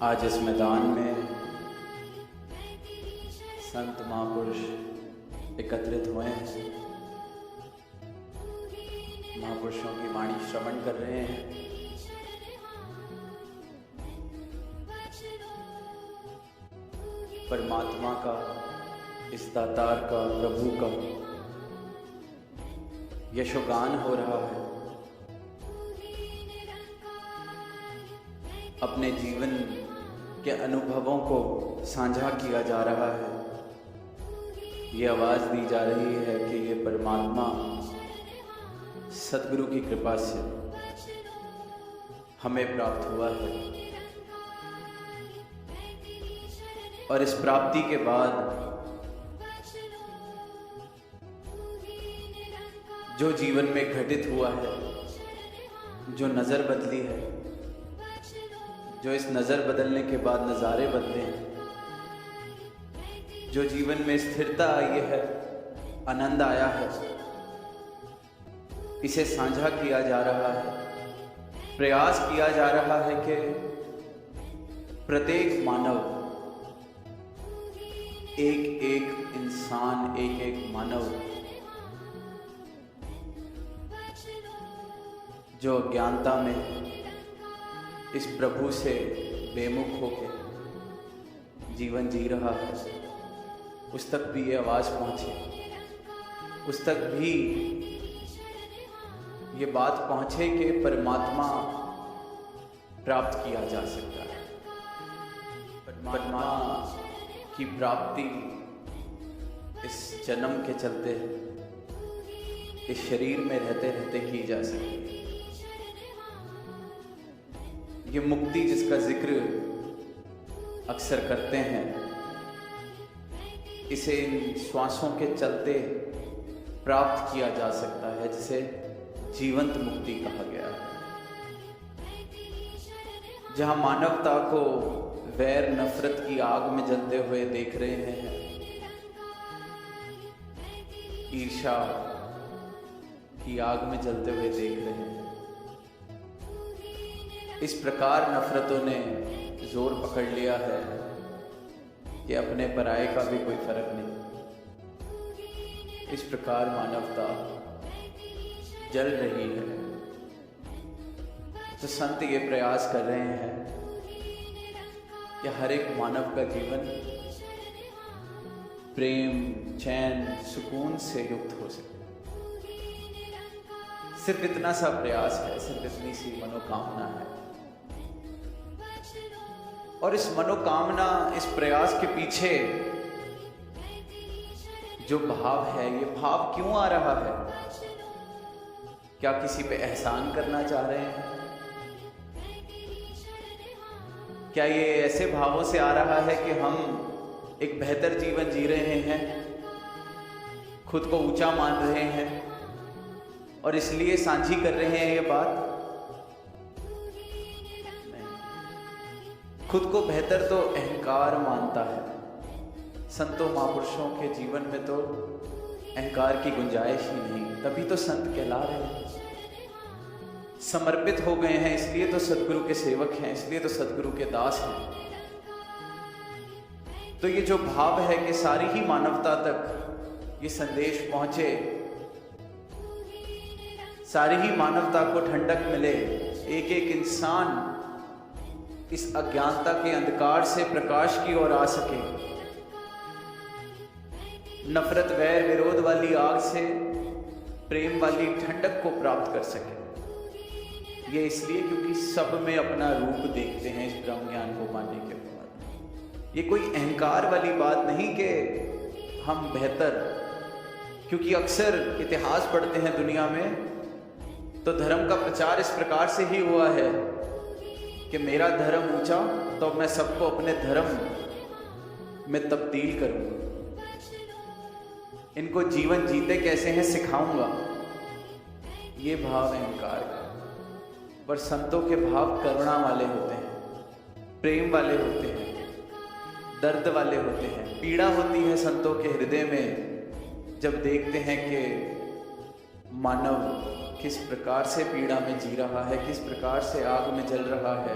आज इस मैदान में संत महापुरुष एकत्रित हुए हैं, महापुरुषों की वाणी श्रवण कर रहे हैं। परमात्मा का, इस दातार का, प्रभु का यशोगान हो रहा है। अपने जीवन के अनुभवों को साझा किया जा रहा है। ये आवाज दी जा रही है कि ये परमात्मा सद्गुरु की कृपा से हमें प्राप्त हुआ है, और इस प्राप्ति के बाद जो जीवन में घटित हुआ है, जो नज़र बदली है, जो इस नज़र बदलने के बाद नज़ारे बदले हैं, जो जीवन में स्थिरता आई है, आनंद आया है, इसे साझा किया जा रहा है। प्रयास किया जा रहा है कि प्रत्येक मानव, एक एक इंसान, एक एक मानव जो अज्ञानता में इस प्रभु से बेमुख होकर जीवन जी रहा है, उस तक भी ये आवाज़ पहुँचे, उस तक भी ये बात पहुँचे कि परमात्मा प्राप्त किया जा सकता है। परमात्मा की प्राप्ति इस जन्म के चलते, इस शरीर में रहते रहते की जा सकती है। ये मुक्ति जिसका जिक्र अक्सर करते हैं, इसे इन श्वासों के चलते प्राप्त किया जा सकता है, जिसे जीवंत मुक्ति कहा गया है। जहां मानवता को वैर नफरत की आग में जलते हुए देख रहे हैं, ईर्ष्या की आग में जलते हुए देख रहे हैं, इस प्रकार नफरतों ने जोर पकड़ लिया है कि अपने पराये का भी कोई फर्क नहीं। इस प्रकार मानवता जल रही है। तो संत ये प्रयास कर रहे हैं कि हर एक मानव का जीवन प्रेम, चैन, सुकून से युक्त हो सके। सिर्फ इतना सा प्रयास है, सिर्फ इतनी सी मनोकामना है। और इस मनोकामना, इस प्रयास के पीछे जो भाव है, ये भाव क्यों आ रहा है? क्या किसी पे एहसान करना चाह रहे हैं? क्या ये ऐसे भावों से आ रहा है कि हम एक बेहतर जीवन जी रहे हैं, खुद को ऊंचा मान रहे हैं और इसलिए साझी कर रहे हैं ये बात? नहीं। खुद को बेहतर तो अहंकार मानता है। संतों महापुरुषों के जीवन में तो अहंकार की गुंजाइश ही नहीं, तभी तो संत कहला रहे हैं। समर्पित हो गए हैं, इसलिए तो सदगुरु के सेवक हैं, इसलिए तो सदगुरु के दास हैं। तो ये जो भाव है कि सारी ही मानवता तक ये संदेश पहुंचे, सारी ही मानवता को ठंडक मिले, एक एक इंसान इस अज्ञानता के अंधकार से प्रकाश की ओर आ सके, नफरत वैर विरोध वाली आग से प्रेम वाली ठंडक को प्राप्त कर सके। ये इसलिए क्योंकि सब में अपना रूप देखते हैं इस ब्रह्म ज्ञान को पाने के बाद। ये कोई अहंकार वाली बात नहीं कि हम बेहतर, क्योंकि अक्सर इतिहास पढ़ते हैं दुनिया में तो धर्म का प्रचार इस प्रकार से ही हुआ है कि मेरा धर्म ऊंचा तो मैं सबको अपने धर्म में तब्दील करूंगा, इनको जीवन जीते कैसे हैं सिखाऊंगा। ये भाव अहंकार का। पर संतों के भाव करुणा वाले होते हैं, प्रेम वाले होते हैं, दर्द वाले होते हैं। पीड़ा होती है संतों के हृदय में जब देखते हैं कि मानव किस प्रकार से पीड़ा में जी रहा है, किस प्रकार से आग में जल रहा है,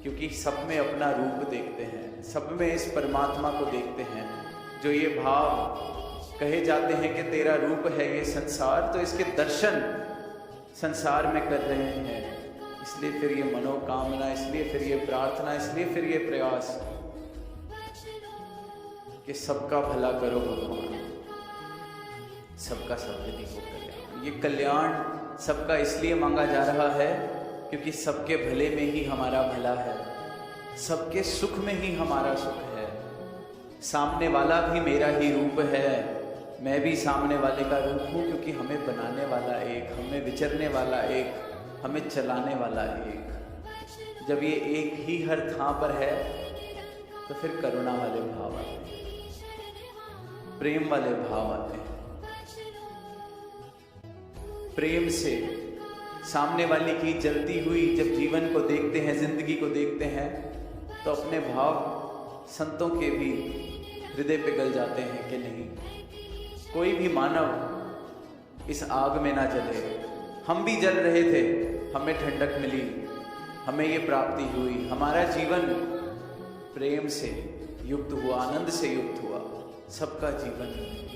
क्योंकि सब में अपना रूप देखते हैं, सब में इस परमात्मा को देखते हैं। जो ये भाव कहे जाते हैं कि तेरा रूप है ये संसार, तो इसके दर्शन संसार में कर रहे हैं। इसलिए फिर ये मनोकामना, इसलिए फिर ये प्रार्थना, इसलिए फिर ये प्रयास कि सबका भला करो भगवान, सबका सद्गति हो कल्याण। ये कल्याण सबका इसलिए मांगा जा रहा है क्योंकि सबके भले में ही हमारा भला है, सबके सुख में ही हमारा सुख है। सामने वाला भी मेरा ही रूप है, मैं भी सामने वाले का रूप हूँ, क्योंकि हमें बनाने वाला एक, हमें विचरने वाला एक, हमें चलाने वाला एक। जब ये एक ही हर थां पर है तो फिर करुणा वाले भाव आते हैं, प्रेम वाले भाव आते हैं। प्रेम से सामने वाले की जलती हुई जब जीवन को देखते हैं, जिंदगी को देखते हैं, तो अपने भाव संतों के भी हृदय पे गल जाते हैं कि नहीं, कोई भी मानव इस आग में ना जले। हम भी जल रहे थे, हमें ठंडक मिली, हमें ये प्राप्ति हुई, हमारा जीवन प्रेम से युक्त हुआ, आनंद से युक्त हुआ, सबका जीवन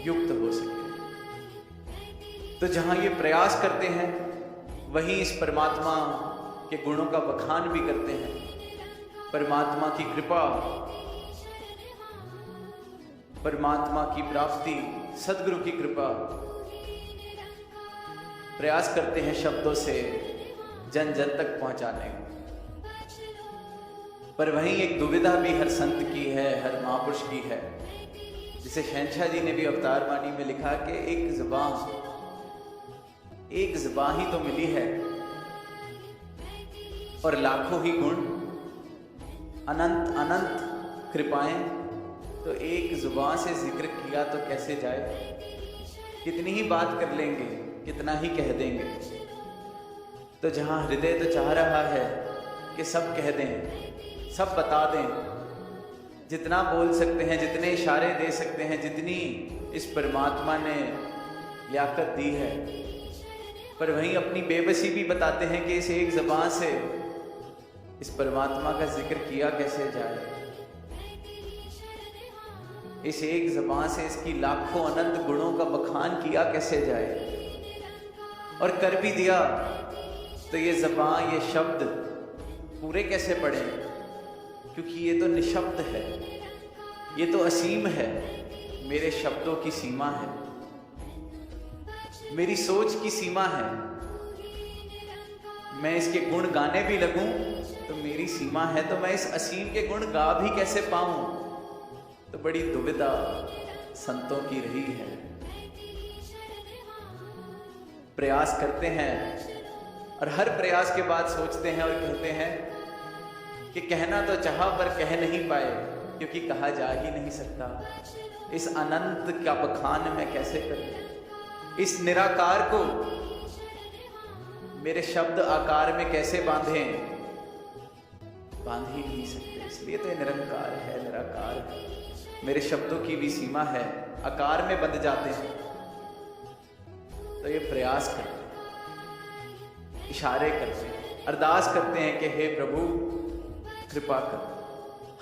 युक्त हो सके। तो जहाँ ये प्रयास करते हैं वहीं इस परमात्मा के गुणों का बखान भी करते हैं। परमात्मा की कृपा, परमात्मा की प्राप्ति, सदगुरु की कृपा, प्रयास करते हैं शब्दों से जन जन तक पहुंचाने का। पर वहीं एक दुविधा भी हर संत की है, हर महापुरुष की है। जिसे शहंशाह जी ने भी अवतार वाणी में लिखा कि एक ज़बान ही तो मिली है और लाखों ही गुण, अनंत अनंत कृपाएं, तो एक जुबान से जिक्र किया तो कैसे जाए। कितनी ही बात कर लेंगे, कितना ही कह देंगे। तो जहाँ हृदय तो चाह रहा है कि सब कह दें, सब बता दें, जितना बोल सकते हैं, जितने इशारे दे सकते हैं, जितनी इस परमात्मा ने लियाकत दी है, पर वहीं अपनी बेबसी भी बताते हैं कि इस एक ज़बान से इस परमात्मा का जिक्र किया कैसे जाए। इस एक ज़बान से इसकी लाखों अनंत गुणों का बखान किया कैसे जाए। और कर भी दिया तो ये ज़बान, ये शब्द पूरे कैसे पढ़े, क्योंकि ये तो निशब्द है, ये तो असीम है। मेरे शब्दों की सीमा है, मेरी सोच की सीमा है। मैं इसके गुण गाने भी लगूं तो मेरी सीमा है, तो मैं इस असीम के गुण गा भी कैसे पाऊं। तो बड़ी दुविधा संतों की रही है। प्रयास करते हैं और हर प्रयास के बाद सोचते हैं और कहते हैं कि कहना तो चाहा पर कह नहीं पाए, क्योंकि कहा जा ही नहीं सकता। इस अनंत का बखान मैं कैसे करूं, इस निराकार को मेरे शब्द आकार में कैसे बांधें, बांध ही नहीं सकते। इसलिए तो निरंकार है, निराकार है। मेरे शब्दों की भी सीमा है, आकार में बंध जाते हैं। तो ये प्रयास करते हैं, इशारे करते हैं, अरदास करते हैं कि हे प्रभु कृपा कर,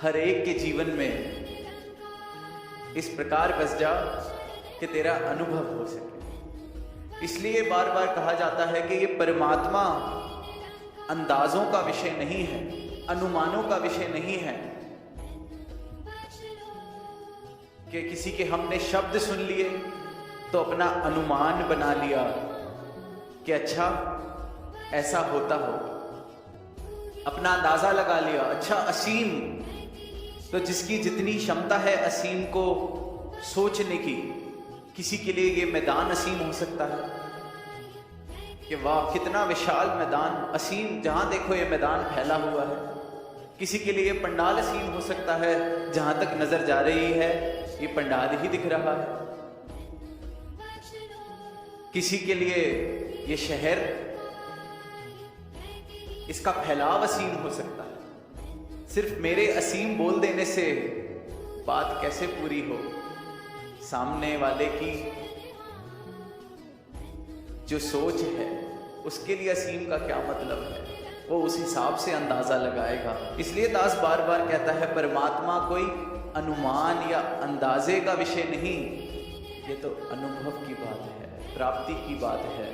हर एक के जीवन में इस प्रकार बस जा कि तेरा अनुभव हो सके। इसलिए बार बार कहा जाता है कि ये परमात्मा अंदाजों का विषय नहीं है, अनुमानों का विषय नहीं है, कि किसी के हमने शब्द सुन लिए तो अपना अनुमान बना लिया कि अच्छा ऐसा होता हो, अपना अंदाजा लगा लिया। अच्छा असीम, तो जिसकी जितनी क्षमता है असीम को सोचने की, किसी के लिए ये मैदान असीम हो सकता है कि वाह कितना विशाल मैदान, असीम, जहां देखो ये मैदान फैला हुआ है। किसी के लिए पंडाल असीम हो सकता है, जहां तक नजर जा रही है ये पंडाल ही दिख रहा है। किसी के लिए ये शहर, इसका फैलाव असीम हो सकता है। सिर्फ मेरे असीम बोल देने से बात कैसे पूरी हो, सामने वाले की जो सोच है उसके लिए असीम का क्या मतलब है, वो उस हिसाब से अंदाजा लगाएगा। इसलिए दास बार बार कहता है परमात्मा कोई अनुमान या अंदाजे का विषय नहीं, ये तो अनुभव की बात है, प्राप्ति की बात है।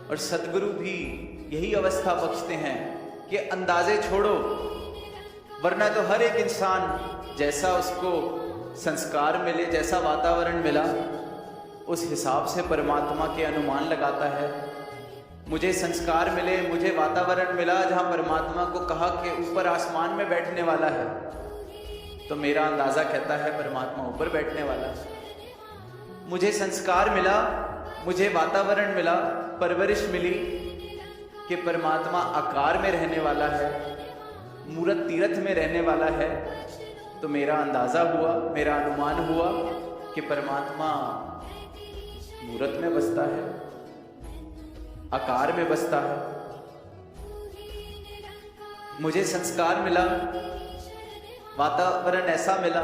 और सदगुरु भी यही अवस्था बख्शते हैं कि अंदाजे छोड़ो, वरना तो हर एक इंसान जैसा उसको संस्कार मिले, जैसा वातावरण मिला, उस हिसाब से परमात्मा के अनुमान लगाता है। मुझे संस्कार मिले, मुझे वातावरण मिला जहां परमात्मा को कहा कि ऊपर आसमान में बैठने वाला है, तो मेरा अंदाजा कहता है परमात्मा ऊपर बैठने वाला है। मुझे संस्कार मिला, मुझे वातावरण मिला, परवरिश मिली कि परमात्मा आकार में रहने वाला है, मूरत तीरथ में रहने वाला है, तो मेरा अंदाजा हुआ, मेरा अनुमान हुआ कि परमात्मा मूरत में बसता है, आकार में बसता है। मुझे संस्कार मिला, वातावरण ऐसा मिला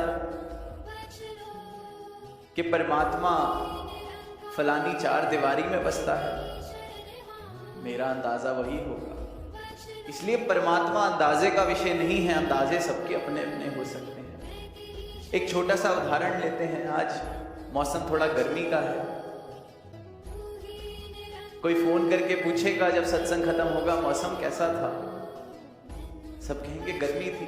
कि परमात्मा फलानी चार दीवारी में बसता है, मेरा अंदाजा वही होगा। इसलिए परमात्मा अंदाजे का विषय नहीं है, अंदाजे सबके अपने अपने हो सकते हैं। एक छोटा सा उदाहरण लेते हैं। आज मौसम थोड़ा गर्मी का है, कोई फोन करके पूछेगा जब सत्संग खत्म होगा मौसम कैसा था, सब कहेंगे गर्मी थी।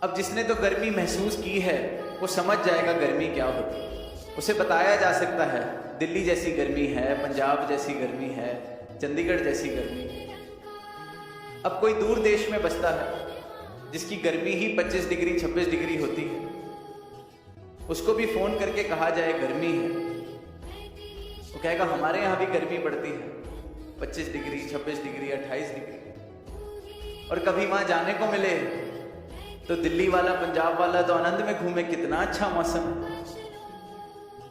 अब जिसने तो गर्मी महसूस की है वो समझ जाएगा गर्मी क्या होती है। उसे बताया जा सकता है दिल्ली जैसी गर्मी है, पंजाब जैसी गर्मी है, चंडीगढ़ जैसी गर्मी है। अब कोई दूर देश में बसता है जिसकी गर्मी ही 25 डिग्री 26 डिग्री होती है, उसको भी फोन करके कहा जाए गर्मी है, वो कहेगा हमारे यहाँ भी गर्मी पड़ती है 25 डिग्री 26 डिग्री 28 डिग्री। और कभी वहां जाने को मिले तो दिल्ली वाला पंजाब वाला तो आनंद में घूमे, कितना अच्छा मौसम है,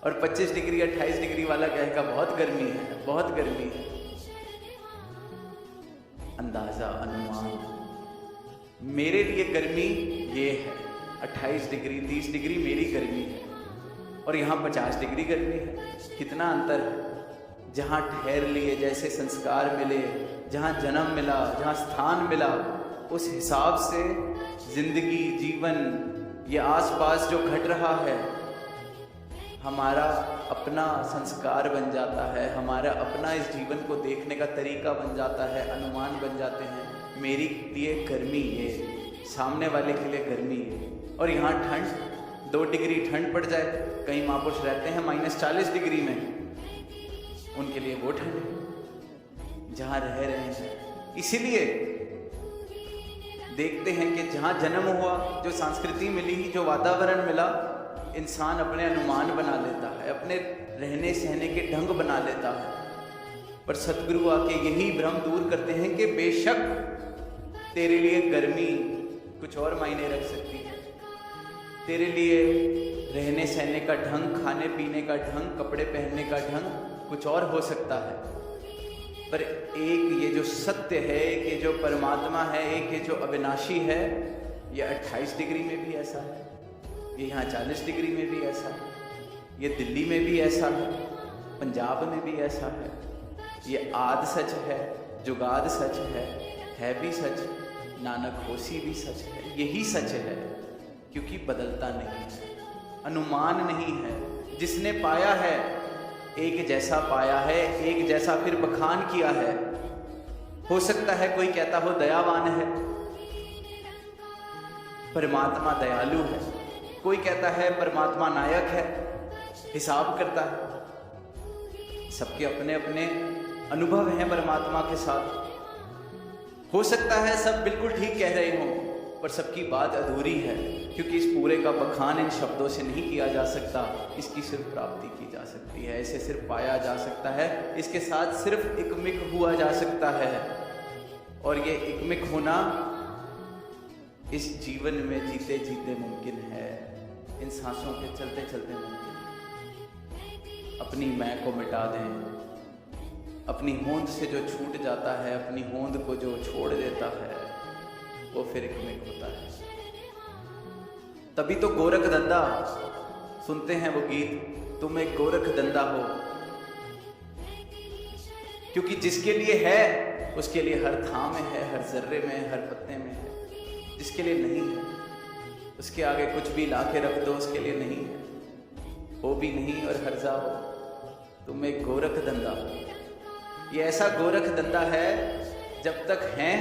और 25 डिग्री 28 डिग्री वाला कहेगा बहुत गर्मी है, बहुत गर्मी है। अंदाजा, अनुमान, मेरे लिए गर्मी ये है, 28 डिग्री 30 डिग्री मेरी गर्मी है, और यहाँ 50 डिग्री गर्मी है। कितना अंतर है। जहाँ ठहर लिए, जैसे संस्कार मिले, जहाँ जन्म मिला, जहाँ स्थान मिला, उस हिसाब से जिंदगी, जीवन, ये आसपास जो घट रहा है, हमारा अपना संस्कार बन जाता है, हमारा अपना इस जीवन को देखने का तरीका बन जाता है, अनुमान बन जाते हैं। मेरी लिए गर्मी ये, सामने वाले के लिए गर्मी ये। और यहाँ ठंड, 2 डिग्री ठंड पड़ जाए, कई महापुरुष रहते हैं -40 डिग्री में, उनके लिए वो ठंड है जहाँ रह रहे हैं। इसीलिए देखते हैं कि जहाँ जन्म हुआ, जो संस्कृति मिली, जो वातावरण मिला, इंसान अपने अनुमान बना लेता है, अपने रहने सहने के ढंग बना लेता है। पर सतगुरु आके यही भ्रम दूर करते हैं कि बेशक तेरे लिए गर्मी कुछ और मायने रख सकती है, तेरे लिए रहने सहने का ढंग, खाने पीने का ढंग, कपड़े पहनने का ढंग कुछ और हो सकता है, पर एक ये जो सत्य है, एक ये जो परमात्मा है, एक ये जो अविनाशी है, ये 28 डिग्री में भी ऐसा है, ये यहाँ 40 डिग्री में भी ऐसा है, ये दिल्ली में भी ऐसा है, पंजाब में भी ऐसा है। ये आद सच है, जुगाद सच है भी सच, नानक होसी भी सच है। यही सच है क्योंकि बदलता नहीं है, अनुमान नहीं है। जिसने पाया है एक जैसा पाया है, एक जैसा फिर बखान किया है। हो सकता है कोई कहता हो दयावान है, परमात्मा दयालु है। कोई कहता है परमात्मा नायक है, हिसाब करता है। सबके अपने अपने अनुभव हैं परमात्मा के साथ। हो सकता है सब बिल्कुल ठीक कह रहे हों, पर सबकी बात अधूरी है, क्योंकि इस पूरे का बखान इन शब्दों से नहीं किया जा सकता। इसकी सिर्फ प्राप्ति की जा सकती है, इसे सिर्फ पाया जा सकता है, इसके साथ सिर्फ एकमिक हुआ जा सकता है। और ये एकमिक होना इस जीवन में जीते जीते मुमकिन है, इन सांसों के चलते चलते मुमकिन है। अपनी मैं को मिटा दें, अपनी होंद से जो छूट जाता है, अपनी होंद को जो छोड़ देता है, वो फिर एकमिक होता है। तभी तो गोरख धंधा सुनते हैं वो गीत, तुम एक गोरख धंधा हो, क्योंकि जिसके लिए है उसके लिए हर थाम में है, हर जर्रे में है, हर पत्ते में है। जिसके लिए नहीं है उसके आगे कुछ भी लाके रख दो, उसके लिए नहीं है, हो भी नहीं और हर्जा हो। तुम एक गोरख धंधा हो। ये ऐसा गोरख धंधा है, जब तक हैं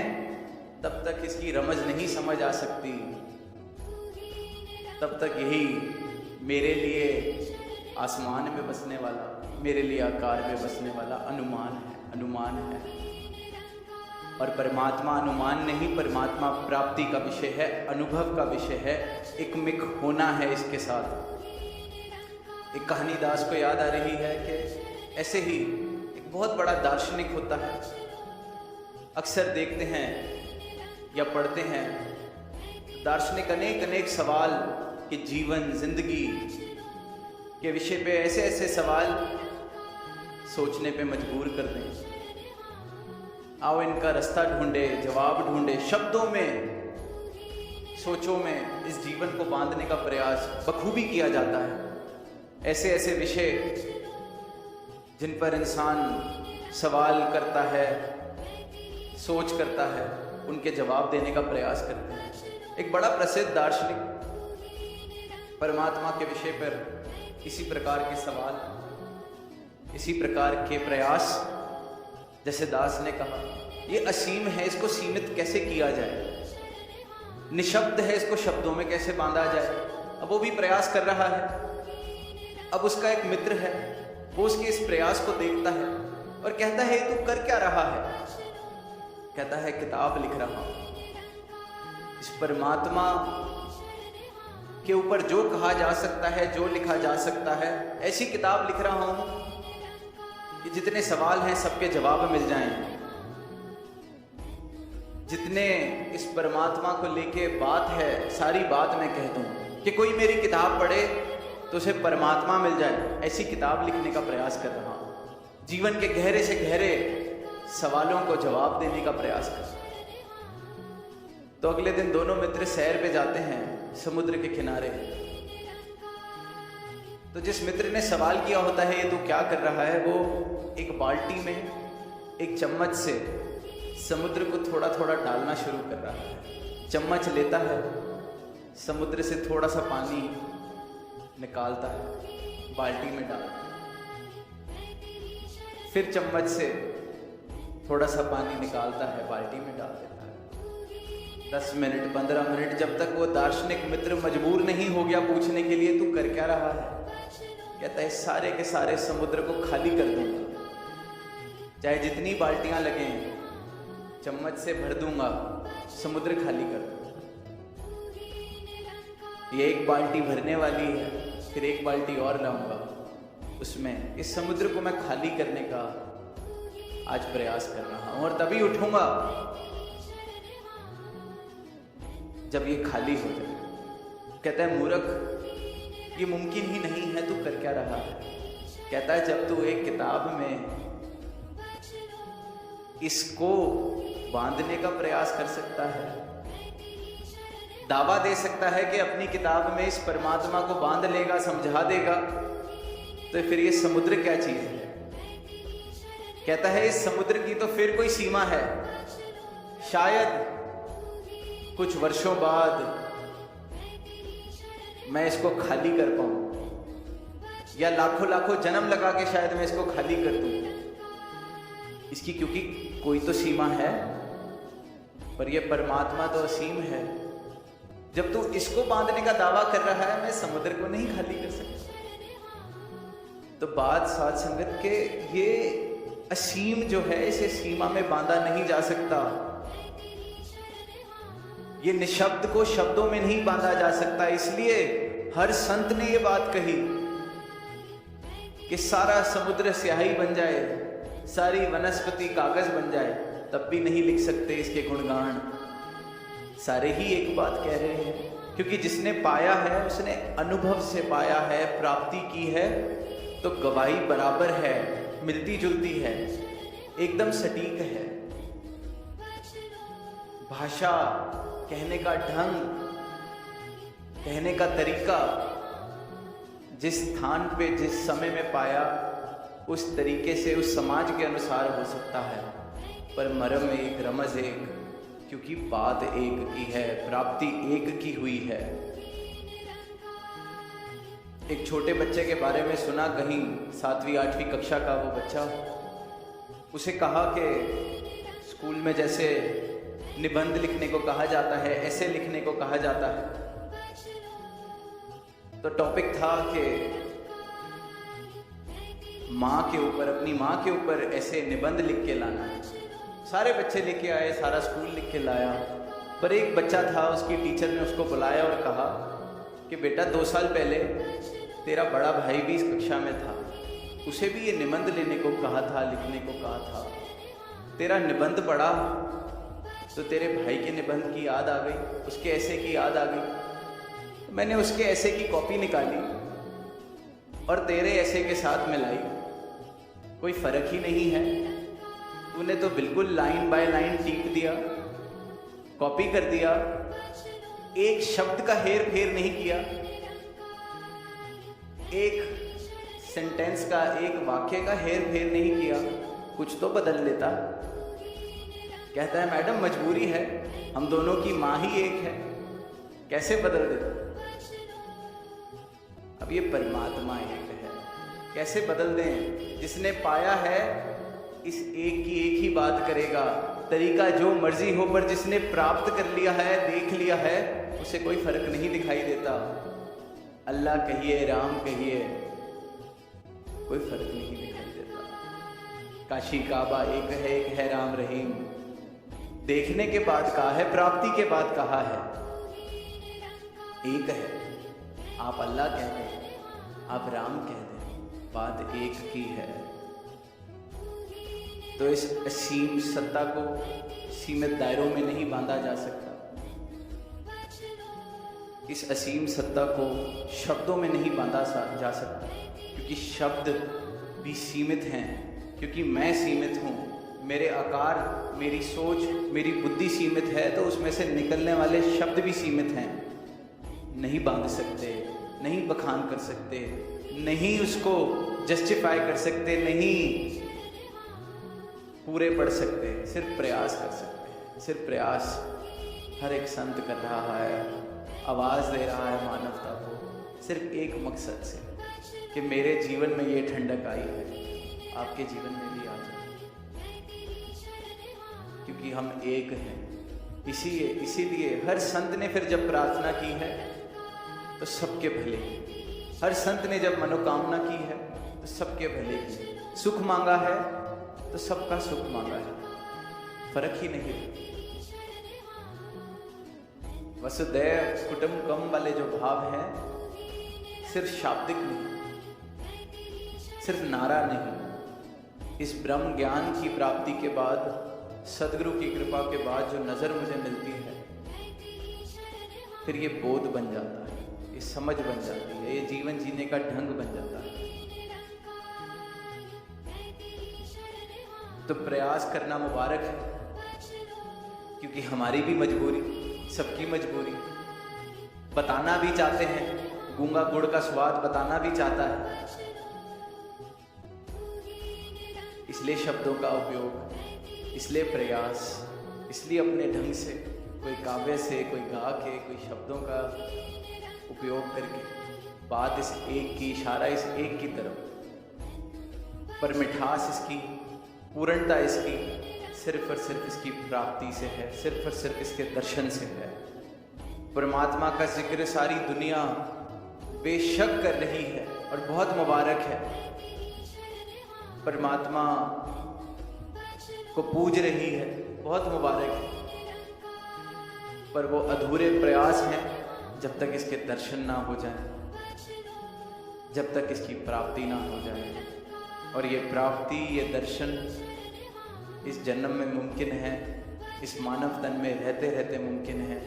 तब तक इसकी रमज नहीं समझ आ सकती, तब तक यही मेरे लिए आसमान में बसने वाला, मेरे लिए आकार में बसने वाला अनुमान है, अनुमान है। और परमात्मा अनुमान नहीं, परमात्मा प्राप्ति का विषय है, अनुभव का विषय है, एकमिक होना है इसके साथ। एक कहानी दास को याद आ रही है कि ऐसे ही एक बहुत बड़ा दार्शनिक होता है। अक्सर देखते हैं या पढ़ते हैं, दार्शनिक अनेक अनेक सवाल कि जीवन जिंदगी के विषय पे ऐसे ऐसे सवाल सोचने पे मजबूर कर दें। आओ इनका रास्ता ढूंढे, जवाब ढूंढे, शब्दों में, सोचों में इस जीवन को बांधने का प्रयास बखूबी किया जाता है। ऐसे ऐसे विषय जिन पर इंसान सवाल करता है, सोच करता है, उनके जवाब देने का प्रयास करते हैं। एक बड़ा प्रसिद्ध दार्शनिक परमात्मा के विषय पर इसी प्रकार के सवाल, इसी प्रकार के प्रयास, जैसे दास ने कहा, ये असीम है, इसको सीमित कैसे किया जाए, निशब्द है, इसको शब्दों में कैसे बांधा जाए। अब वो भी प्रयास कर रहा है। अब उसका एक मित्र है, वो उसके इस प्रयास को देखता है और कहता है, तू कर क्या रहा है? कहता है, किताब लिख रहा हूं। इस परमात्मा के ऊपर जो कहा जा सकता है, जो लिखा जा सकता है, ऐसी किताब लिख रहा हूं कि जितने सवाल हैं सबके जवाब मिल जाएं। जितने इस परमात्मा को लेके बात है, सारी बात मैं कह दूं कि कोई मेरी किताब पढ़े तो उसे परमात्मा मिल जाए, ऐसी किताब लिखने का प्रयास कर रहा हूं। जीवन के गहरे से गहरे सवालों को जवाब देने का प्रयास कर। तो अगले दिन दोनों मित्र सैर पे जाते हैं समुद्र के किनारे। तो जिस मित्र ने सवाल किया होता है, ये तो क्या कर रहा है, वो एक बाल्टी में एक चम्मच से समुद्र को थोड़ा थोड़ा डालना शुरू कर रहा है। चम्मच लेता है, समुद्र से थोड़ा सा पानी निकालता है, बाल्टी में डालता है, फिर चम्मच से थोड़ा सा पानी निकालता है, बाल्टी में डाल देता है। 10 मिनट 15 मिनट, जब तक वो दार्शनिक मित्र मजबूर नहीं हो गया पूछने के लिए, तू कर क्या रहा है? कहता है, सारे के सारे समुद्र को खाली कर दूंगा, चाहे जितनी बाल्टियां लगें, चम्मच से भर दूंगा, समुद्र खाली कर दूंगा। ये एक बाल्टी भरने वाली है, फिर एक बाल्टी और लाऊंगा, उसमें इस समुद्र को मैं खाली करने का आज प्रयास कर रहा हूं और तभी उठूंगा जब ये खाली हो जाए। कहता है मूर्ख, ये मुमकिन ही नहीं है, तू कर क्या रहा है? कहता है जब तू एक किताब में इसको बांधने का प्रयास कर सकता है, दावा दे सकता है कि अपनी किताब में इस परमात्मा को बांध लेगा, समझा देगा, तो फिर ये समुद्र क्या चीज है? कहता है इस समुद्र की तो फिर कोई सीमा है। शायद कुछ वर्षों बाद मैं इसको खाली कर पाऊं, या लाखों लाखों जन्म लगा के शायद मैं इसको खाली कर दूं इसकी, क्योंकि कोई तो सीमा है। पर यह परमात्मा तो असीम है। जब तू इसको बांधने का दावा कर रहा है, मैं समुद्र को नहीं खाली कर सकता। तो बात साध संगत के ये असीम जो है, इसे सीमा में बांधा नहीं जा सकता। ये निशब्द को शब्दों में नहीं बांधा जा सकता। इसलिए हर संत ने ये बात कही कि सारा समुद्र स्याही बन जाए, सारी वनस्पति कागज बन जाए, तब भी नहीं लिख सकते इसके गुणगान। सारे ही एक बात कह रहे हैं, क्योंकि जिसने पाया है उसने अनुभव से पाया है, प्राप्ति की है, तो गवाही बराबर है, मिलती जुलती है, एकदम सटीक है। भाषा, कहने का ढंग, कहने का तरीका, जिस स्थान पे जिस समय में पाया उस तरीके से उस समाज के अनुसार हो सकता है, पर मरम एक, रमज एक, क्योंकि बात एक की है, प्राप्ति एक की हुई है। एक छोटे बच्चे के बारे में सुना कहीं, 7वीं 8वीं कक्षा का वो बच्चा, उसे कहा कि स्कूल में जैसे निबंध लिखने को कहा जाता है, ऐसे लिखने को कहा जाता है, तो टॉपिक था कि माँ के ऊपर, अपनी माँ के ऊपर ऐसे निबंध लिख के लाना है। सारे बच्चे लेके आए, सारा स्कूल लिख के लाया, पर एक बच्चा था, उसकी टीचर ने उसको बुलाया और कहा कि बेटा 2 साल पहले तेरा बड़ा भाई भी इस कक्षा में था, उसे भी ये निबंध लेने को कहा था, लिखने को कहा था, तेरा निबंध पढ़ा तो तेरे भाई के निबंध की याद आ गई, उसके ऐसे की याद आ गई। मैंने उसके ऐसे की कॉपी निकाली और तेरे ऐसे के साथ मिलाई, कोई फर्क ही नहीं है। तूने तो बिल्कुल लाइन बाय लाइन टिक दिया, कॉपी कर दिया, एक शब्द का हेर फेर नहीं किया, एक सेंटेंस का, एक वाक्य का हेर फेर नहीं किया, कुछ तो बदल लेता। कहता है मैडम मजबूरी है, हम दोनों की माँ ही एक है, कैसे बदल देता? अब ये परमात्मा एक है, कैसे बदल दें? जिसने पाया है इस एक की एक ही बात करेगा, तरीका जो मर्जी हो, पर जिसने प्राप्त कर लिया है, देख लिया है, उसे कोई फर्क नहीं दिखाई देता। अल्लाह कहिए, राम कहिए, कोई फर्क नहीं दिखाई देता। काशी काबा एक है राम रहीम। देखने के बाद कहा है, प्राप्ति के बाद कहा है, एक है। आप अल्लाह कह दें, आप राम कह दें, बात एक की है। तो इस असीम सत्ता को सीमित दायरों में नहीं बांधा जा सकता। इस असीम सत्ता को शब्दों में नहीं बांधा जा सकता, क्योंकि शब्द भी सीमित हैं, क्योंकि मैं सीमित हूँ, मेरे आकार, मेरी सोच, मेरी बुद्धि सीमित है, तो उसमें से निकलने वाले शब्द भी सीमित हैं। नहीं बांध सकते, नहीं बखान कर सकते, नहीं उसको जस्टिफाई कर सकते, नहीं पूरे पढ़ सकते, सिर्फ प्रयास कर सकते हैं। सिर्फ प्रयास हर एक संत कर रहा है, आवाज़ दे रहा है मानवता को, सिर्फ एक मकसद से कि मेरे जीवन में ये ठंडक आई है, आपके जीवन में भी आ जाए, क्योंकि हम एक हैं। इसीलिए हर संत ने फिर जब प्रार्थना की है तो सबके भले की, हर संत ने जब मनोकामना की है तो सबके भले की, सुख मांगा है तो सबका सुख मांगा है, फर्क ही नहीं। वसुदैव कुटुंबकम वाले जो भाव हैं, सिर्फ शाब्दिक नहीं, सिर्फ नारा नहीं, इस ब्रह्म ज्ञान की प्राप्ति के बाद, सदगुरु की कृपा के बाद जो नज़र मुझे मिलती है, फिर ये बोध बन जाता है, ये समझ बन जाती है, ये जीवन जीने का ढंग बन जाता है। तो प्रयास करना मुबारक है, क्योंकि हमारी भी मजबूरी, सबकी मजबूरी, बताना भी चाहते हैं, गूंगा गुड़ का स्वाद बताना भी चाहता है, इसलिए शब्दों का उपयोग, इसलिए प्रयास, इसलिए अपने ढंग से, कोई काव्य से, कोई गा के, कोई शब्दों का उपयोग करके, बात इस एक की, इशारा इस एक की तरफ, पर मिठास इसकी, पूर्णता इसकी सिर्फ और सिर्फ इसकी प्राप्ति से है, सिर्फ और सिर्फ इसके दर्शन से है। परमात्मा का जिक्र सारी दुनिया बेशक कर रही है और बहुत मुबारक है, परमात्मा को पूज रही है, बहुत मुबारक है, पर वो अधूरे प्रयास हैं जब तक इसके दर्शन ना हो जाए, जब तक इसकी प्राप्ति ना हो जाए। और ये प्राप्ति, ये दर्शन इस जन्म में मुमकिन है, इस मानव तन में रहते रहते मुमकिन है,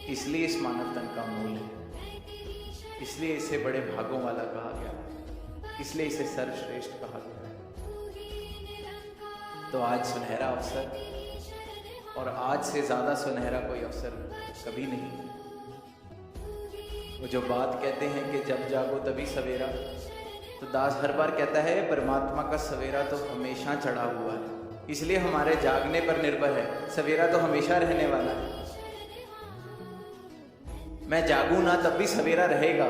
इसलिए इस मानव तन का मूल है, इसलिए इसे बड़े भागों वाला कहा गया है, इसलिए इसे सर्वश्रेष्ठ कहा गया है। तो आज सुनहरा अवसर, और आज से ज़्यादा सुनहरा कोई अवसर कभी नहीं। वो जो बात कहते हैं कि जब जागो तभी सवेरा, तो दास हर बार कहता है परमात्मा का सवेरा तो हमेशा चढ़ा हुआ है, इसलिए हमारे जागने पर निर्भर है, सवेरा तो हमेशा रहने वाला है। मैं जागूं ना तब भी सवेरा रहेगा,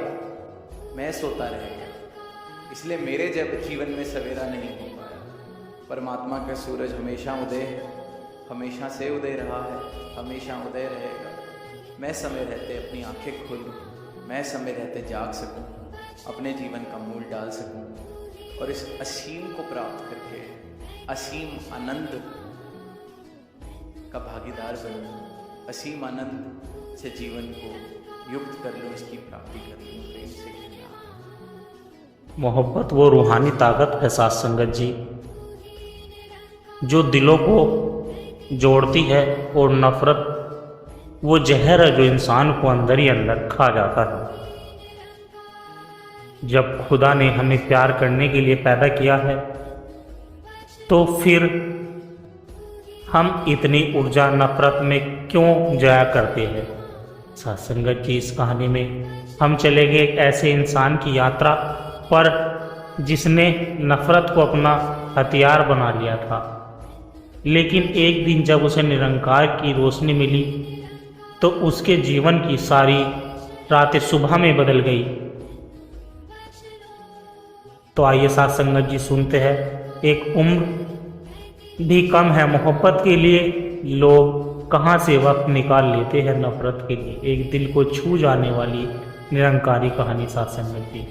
मैं सोता रहेगा, इसलिए मेरे जब जीवन में सवेरा नहीं हो पाया। परमात्मा का सूरज हमेशा उदय है, हमेशा से उदय रहा है, हमेशा उदय रहेगा। मैं समय रहते अपनी आंखें खोलूं, मैं समय रहते जाग सकूं, अपने जीवन का मूल डाल सकूं, और इस असीम को प्राप्त करके असीम आनंद का भागीदार बनूं, असीम आनंद से जीवन को युक्त कर लूं, इसकी प्राप्ति कर लूं। प्रेम से कहना, मोहब्बत वो रूहानी ताकत है साथ संगत जी, जो दिलों को जोड़ती है, और नफरत वो जहर है जो इंसान को अंदर ही अंदर खा जाता है। जब खुदा ने हमें प्यार करने के लिए पैदा किया है, तो फिर हम इतनी ऊर्जा नफरत में क्यों जाया करते हैं। सत्संगत जी, इस कहानी में हम चले गए एक ऐसे इंसान की यात्रा पर जिसने नफरत को अपना हथियार बना लिया था, लेकिन एक दिन जब उसे निरंकार की रोशनी मिली तो उसके जीवन की सारी रातें सुबह में बदल गई। तो आइए साथ संगत जी सुनते हैं, एक उम्र भी कम है मोहब्बत के लिए, लोग कहाँ से वक्त निकाल लेते हैं नफरत के लिए। एक दिल को छू जाने वाली निरंकारी कहानी साथ संगत जी।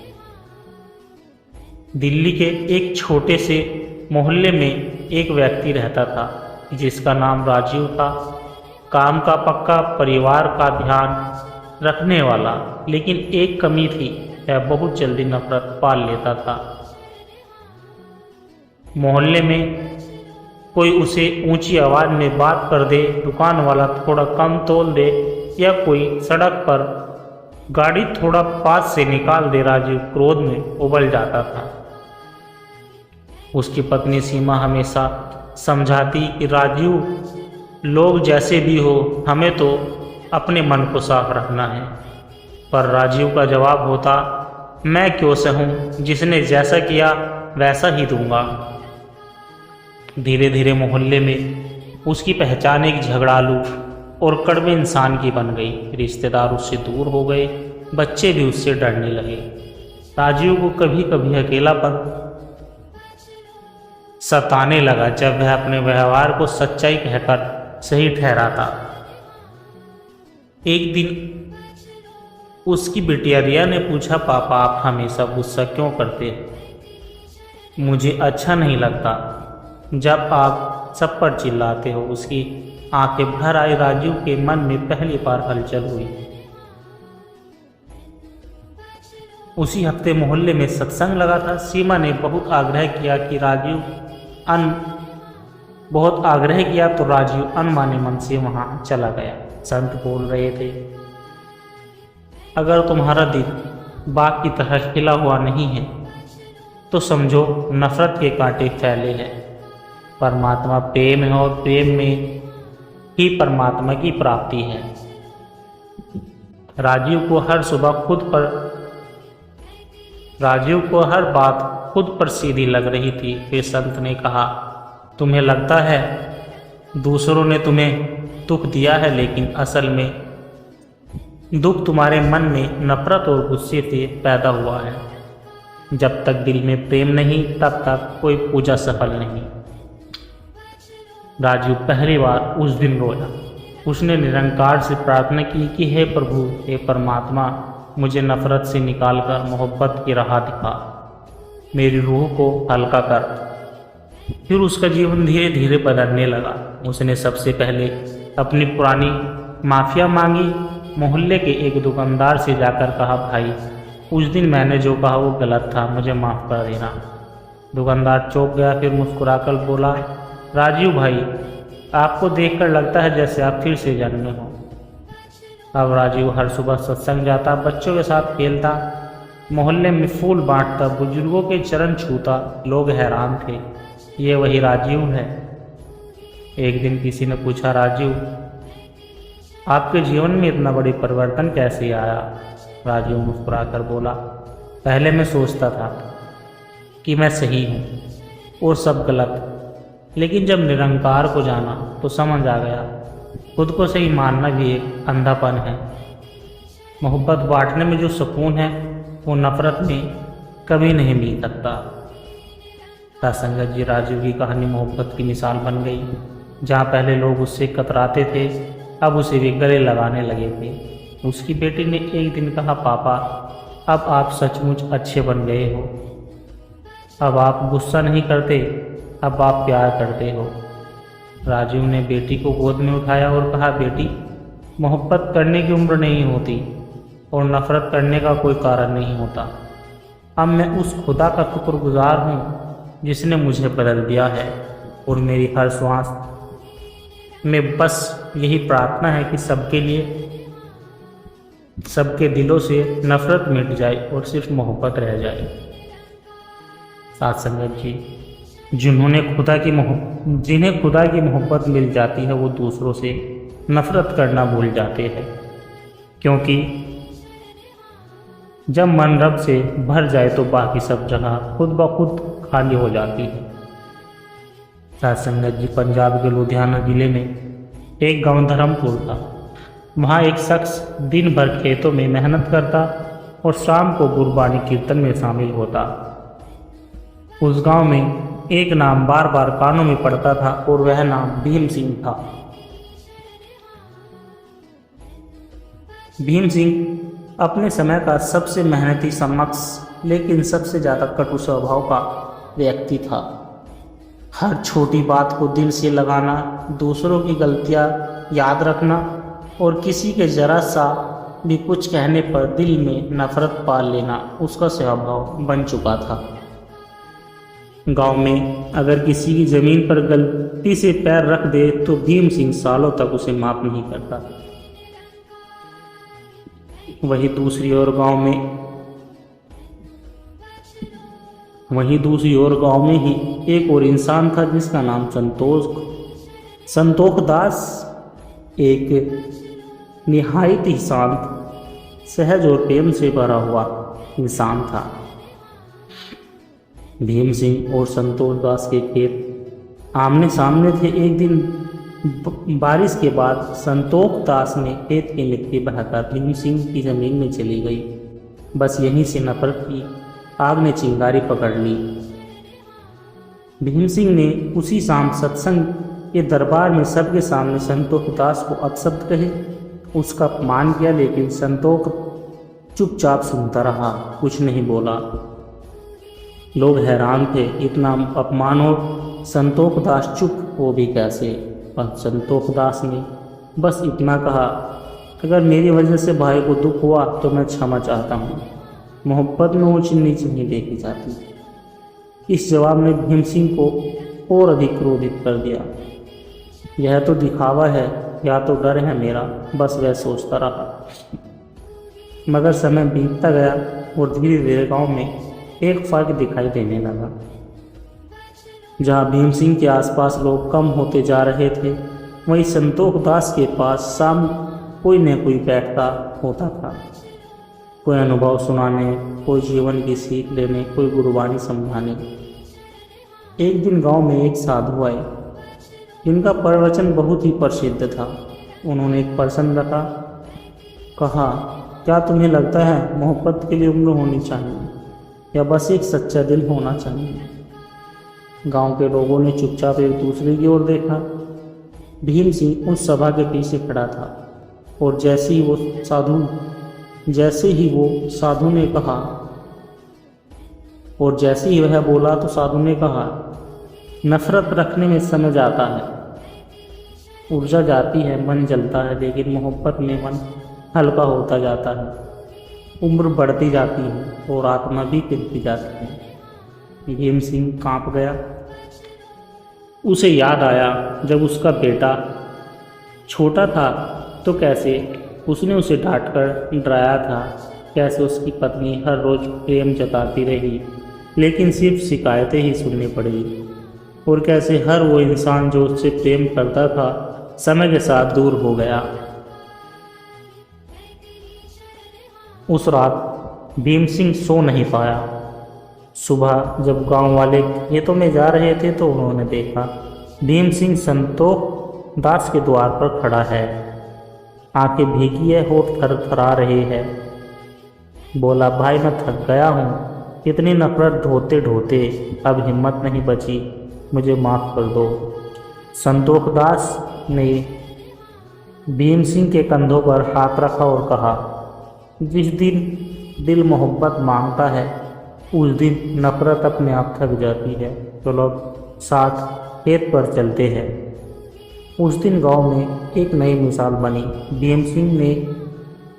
दिल्ली के एक छोटे से मोहल्ले में एक व्यक्ति रहता था जिसका नाम राजीव था। काम का पक्का, परिवार का ध्यान रखने वाला, लेकिन एक कमी थी, वह बहुत जल्दी नफरत पाल लेता था। मोहल्ले में कोई उसे ऊंची आवाज में बात कर दे, दुकान वाला थोड़ा कम तोल दे, या कोई सड़क पर गाड़ी थोड़ा पास से निकाल दे, राजीव क्रोध में उबल जाता था। उसकी पत्नी सीमा हमेशा समझाती कि राजीव, लोग जैसे भी हो, हमें तो अपने मन को साफ रखना है। पर राजीव का जवाब होता, मैं क्यों सहूं, जिसने जैसा किया वैसा ही दूंगा। धीरे धीरे मोहल्ले में उसकी पहचान एक झगड़ालू और कड़वे इंसान की बन गई। रिश्तेदार उससे दूर हो गए, बच्चे भी उससे डरने लगे। राजीव को कभी कभी अकेलापन सताने लगा जब वह अपने व्यवहार को सच्चाई कहकर सही ठहराता। एक दिन उसकी बिटिया रिया ने पूछा, पापा आप हमेशा गुस्सा क्यों करते हैं? मुझे अच्छा नहीं लगता जब आप सब पर चिल्लाते हो। उसकी आंखें भर आई। राजीव के मन में पहली बार हलचल हुई। उसी हफ्ते मोहल्ले में सत्संग लगा था। सीमा ने बहुत आग्रह किया कि राजीव बहुत आग्रह किया तो राजीव अनमाने मन से वहां चला गया। संत बोल रहे थे, अगर तुम्हारा दिल बाग की तरह खिला हुआ नहीं है तो समझो नफरत के कांटे फैले हैं। परमात्मा प्रेम है और प्रेम में ही परमात्मा की प्राप्ति है। राजीव को हर बात खुद पर सीधी लग रही थी। फिर संत ने कहा, तुम्हें लगता है दूसरों ने तुम्हें दुख दिया है, लेकिन असल में दुख तुम्हारे मन में नफरत और गुस्से से पैदा हुआ है। जब तक दिल में प्रेम नहीं तब तक कोई पूजा सफल नहीं। राजीव पहली बार उस दिन रोया। उसने निरंकार से प्रार्थना की कि हे प्रभु, हे परमात्मा, मुझे नफरत से निकालकर मोहब्बत की राह दिखा, मेरी रूह को हल्का कर। फिर उसका जीवन धीरे धीरे बदलने लगा। उसने सबसे पहले अपनी पुरानी माफिया मांगी। मोहल्ले के एक दुकानदार से जाकर कहा, भाई उस दिन मैंने जो कहा वो गलत था, मुझे माफ़ कर देना। दुकानदार चौंक गया, फिर मुस्कुराकर बोला, राजीव भाई, आपको देखकर लगता है जैसे आप फिर से जन्मे हो। अब राजीव हर सुबह सत्संग जाता, बच्चों के साथ खेलता, मोहल्ले में फूल बांटता, बुजुर्गों के चरण छूता। लोग हैरान थे, ये वही राजीव है। एक दिन किसी ने पूछा, राजीव आपके जीवन में इतना बड़ी परिवर्तन कैसे आया? राजीव मुस्कुराकर बोला, पहले मैं सोचता था कि मैं सही हूँ और सब गलत, लेकिन जब निरंकार को जाना तो समझ आ गया खुद को सही मानना भी एक अंधापन है। मोहब्बत बांटने में जो सुकून है वो नफरत में कभी नहीं मिल सकता। संगत जी, राजीव की कहानी मोहब्बत की मिसाल बन गई। जहाँ पहले लोग उससे कतराते थे, अब उसे भी गले लगाने लगे थे। उसकी बेटी ने एक दिन कहा, पापा अब आप सचमुच अच्छे बन गए हो, अब आप गुस्सा नहीं करते, अब आप प्यार करते हो। राजीव ने बेटी को गोद में उठाया और कहा, बेटी मोहब्बत करने की उम्र नहीं होती और नफरत करने का कोई कारण नहीं होता। अब मैं उस खुदा का शुक्रगुजार हूँ जिसने मुझे बदल दिया है और मेरी हर श्वास में बस यही प्रार्थना है कि सबके लिए, सबके दिलों से नफरत मिट जाए और सिर्फ मोहब्बत रह जाए। साथ संगत जी, जिन्हें खुदा की मोहब्बत मिल जाती है वो दूसरों से नफरत करना भूल जाते हैं, क्योंकि जब मन रब से भर जाए तो बाकी सब जगह खुद ब खुद खाली हो जाती है। साथ संगत जी, पंजाब के लुधियाना जिले में एक गांव धर्मपुर था। वहाँ एक शख्स दिन भर खेतों में मेहनत करता और शाम को गुरबानी कीर्तन में शामिल होता। उस गांव में एक नाम बार बार कानों में पड़ता था और वह नाम भीम सिंह था। भीम सिंह अपने समय का सबसे मेहनती, समक्ष लेकिन सबसे ज़्यादा कटु स्वभाव का व्यक्ति था। हर छोटी बात को दिल से लगाना, दूसरों की गलतियां याद रखना और किसी के जरा सा भी कुछ कहने पर दिल में नफरत पाल लेना उसका स्वभाव बन चुका था। गांव में अगर किसी की जमीन पर गलती से पैर रख दे तो भीम सिंह सालों तक उसे माफ नहीं करता। वहीं दूसरी ओर गांव में ही एक और इंसान था जिसका नाम संतोख दास। एक निहायत ही शांत, सहज और प्रेम से भरा हुआ इंसान था। भीम सिंह और संतोष दास के खेत आमने सामने थे। एक दिन बारिश के बाद संतोष दास ने खेत की मिट्टी बहाकर भीम सिंह की जमीन में चली गई। बस यहीं से नफरत की आग ने चिंगारी पकड़ ली। भीम सिंह ने उसी शाम सत्संग के दरबार में सबके सामने संतोष दास को अपशब्द कहे, उसका अपमान किया, लेकिन संतोष चुपचाप सुनता रहा, कुछ नहीं बोला। लोग हैरान थे, इतना अपमान हो संतोष दास चुप हो भी कैसे। पर संतोष दास ने बस इतना कहा, अगर मेरी वजह से भाई को दुख हुआ तो मैं क्षमा चाहता हूँ। मोहब्बत में ऊंच नीच नहीं देखी जाती। इस जवाब में भीम सिंह को और अधिक क्रोधित कर दिया। यह तो दिखावा है या तो डर है मेरा, बस वह सोचता रहा। मगर समय बीतता गया और धीरे धीरे गांव में एक फर्क दिखाई देने लगा। जहां भीम सिंह के आसपास लोग कम होते जा रहे थे, वहीं संतोष दास के पास शाम कोई न कोई बैठता होता था। कोई अनुभव सुनाने, कोई जीवन की सीख लेने, कोई गुरबानी समझाने। एक दिन गांव में एक साधु आए जिनका प्रवचन बहुत ही प्रसिद्ध था। उन्होंने एक प्रश्न रखा, कहा, क्या तुम्हें लगता है मोहब्बत के लिए उम्र होनी चाहिए या बस एक सच्चा दिल होना चाहिए? गांव के लोगों ने चुपचाप एक दूसरे की ओर देखा। भीम सिंह उस सभा के पीछे खड़ा था और जैसे ही वो साधु ने कहा और जैसे ही वह बोला तो साधु ने कहा, नफरत रखने में समय जाता है, ऊर्जा जाती है, मन जलता है, लेकिन मोहब्बत में मन हल्का होता जाता है, उम्र बढ़ती जाती है और आत्मा भी खिलती जाती है। भीम सिंह कांप गया। उसे याद आया जब उसका बेटा छोटा था तो कैसे उसने उसे डांटकर डराया था, कैसे उसकी पत्नी हर रोज प्रेम जताती रही लेकिन सिर्फ शिकायतें ही सुननी पड़ी, और कैसे हर वो इंसान जो उससे प्रेम करता था समय के साथ दूर हो गया। उस रात भीम सिंह सो नहीं पाया। सुबह जब गांव वाले खेतों में जा रहे थे तो उन्होंने देखा भीम सिंह संतोष दास के द्वार पर खड़ा है। आंखें भीगी है, होठ थरथरा रहे हैं। बोला, भाई मैं थक गया हूँ, इतनी नफरत ढोते ढोते अब हिम्मत नहीं बची, मुझे माफ़ कर दो। संतोष दास ने भीम सिंह के कंधों पर हाथ रखा और कहा, जिस दिन दिल मोहब्बत मांगता है उस दिन नफरत अपने आप थक जाती है। तो लोग साथ खेत पर चलते हैं। उस दिन गांव में एक नई मिसाल बनी। भीम सिंह ने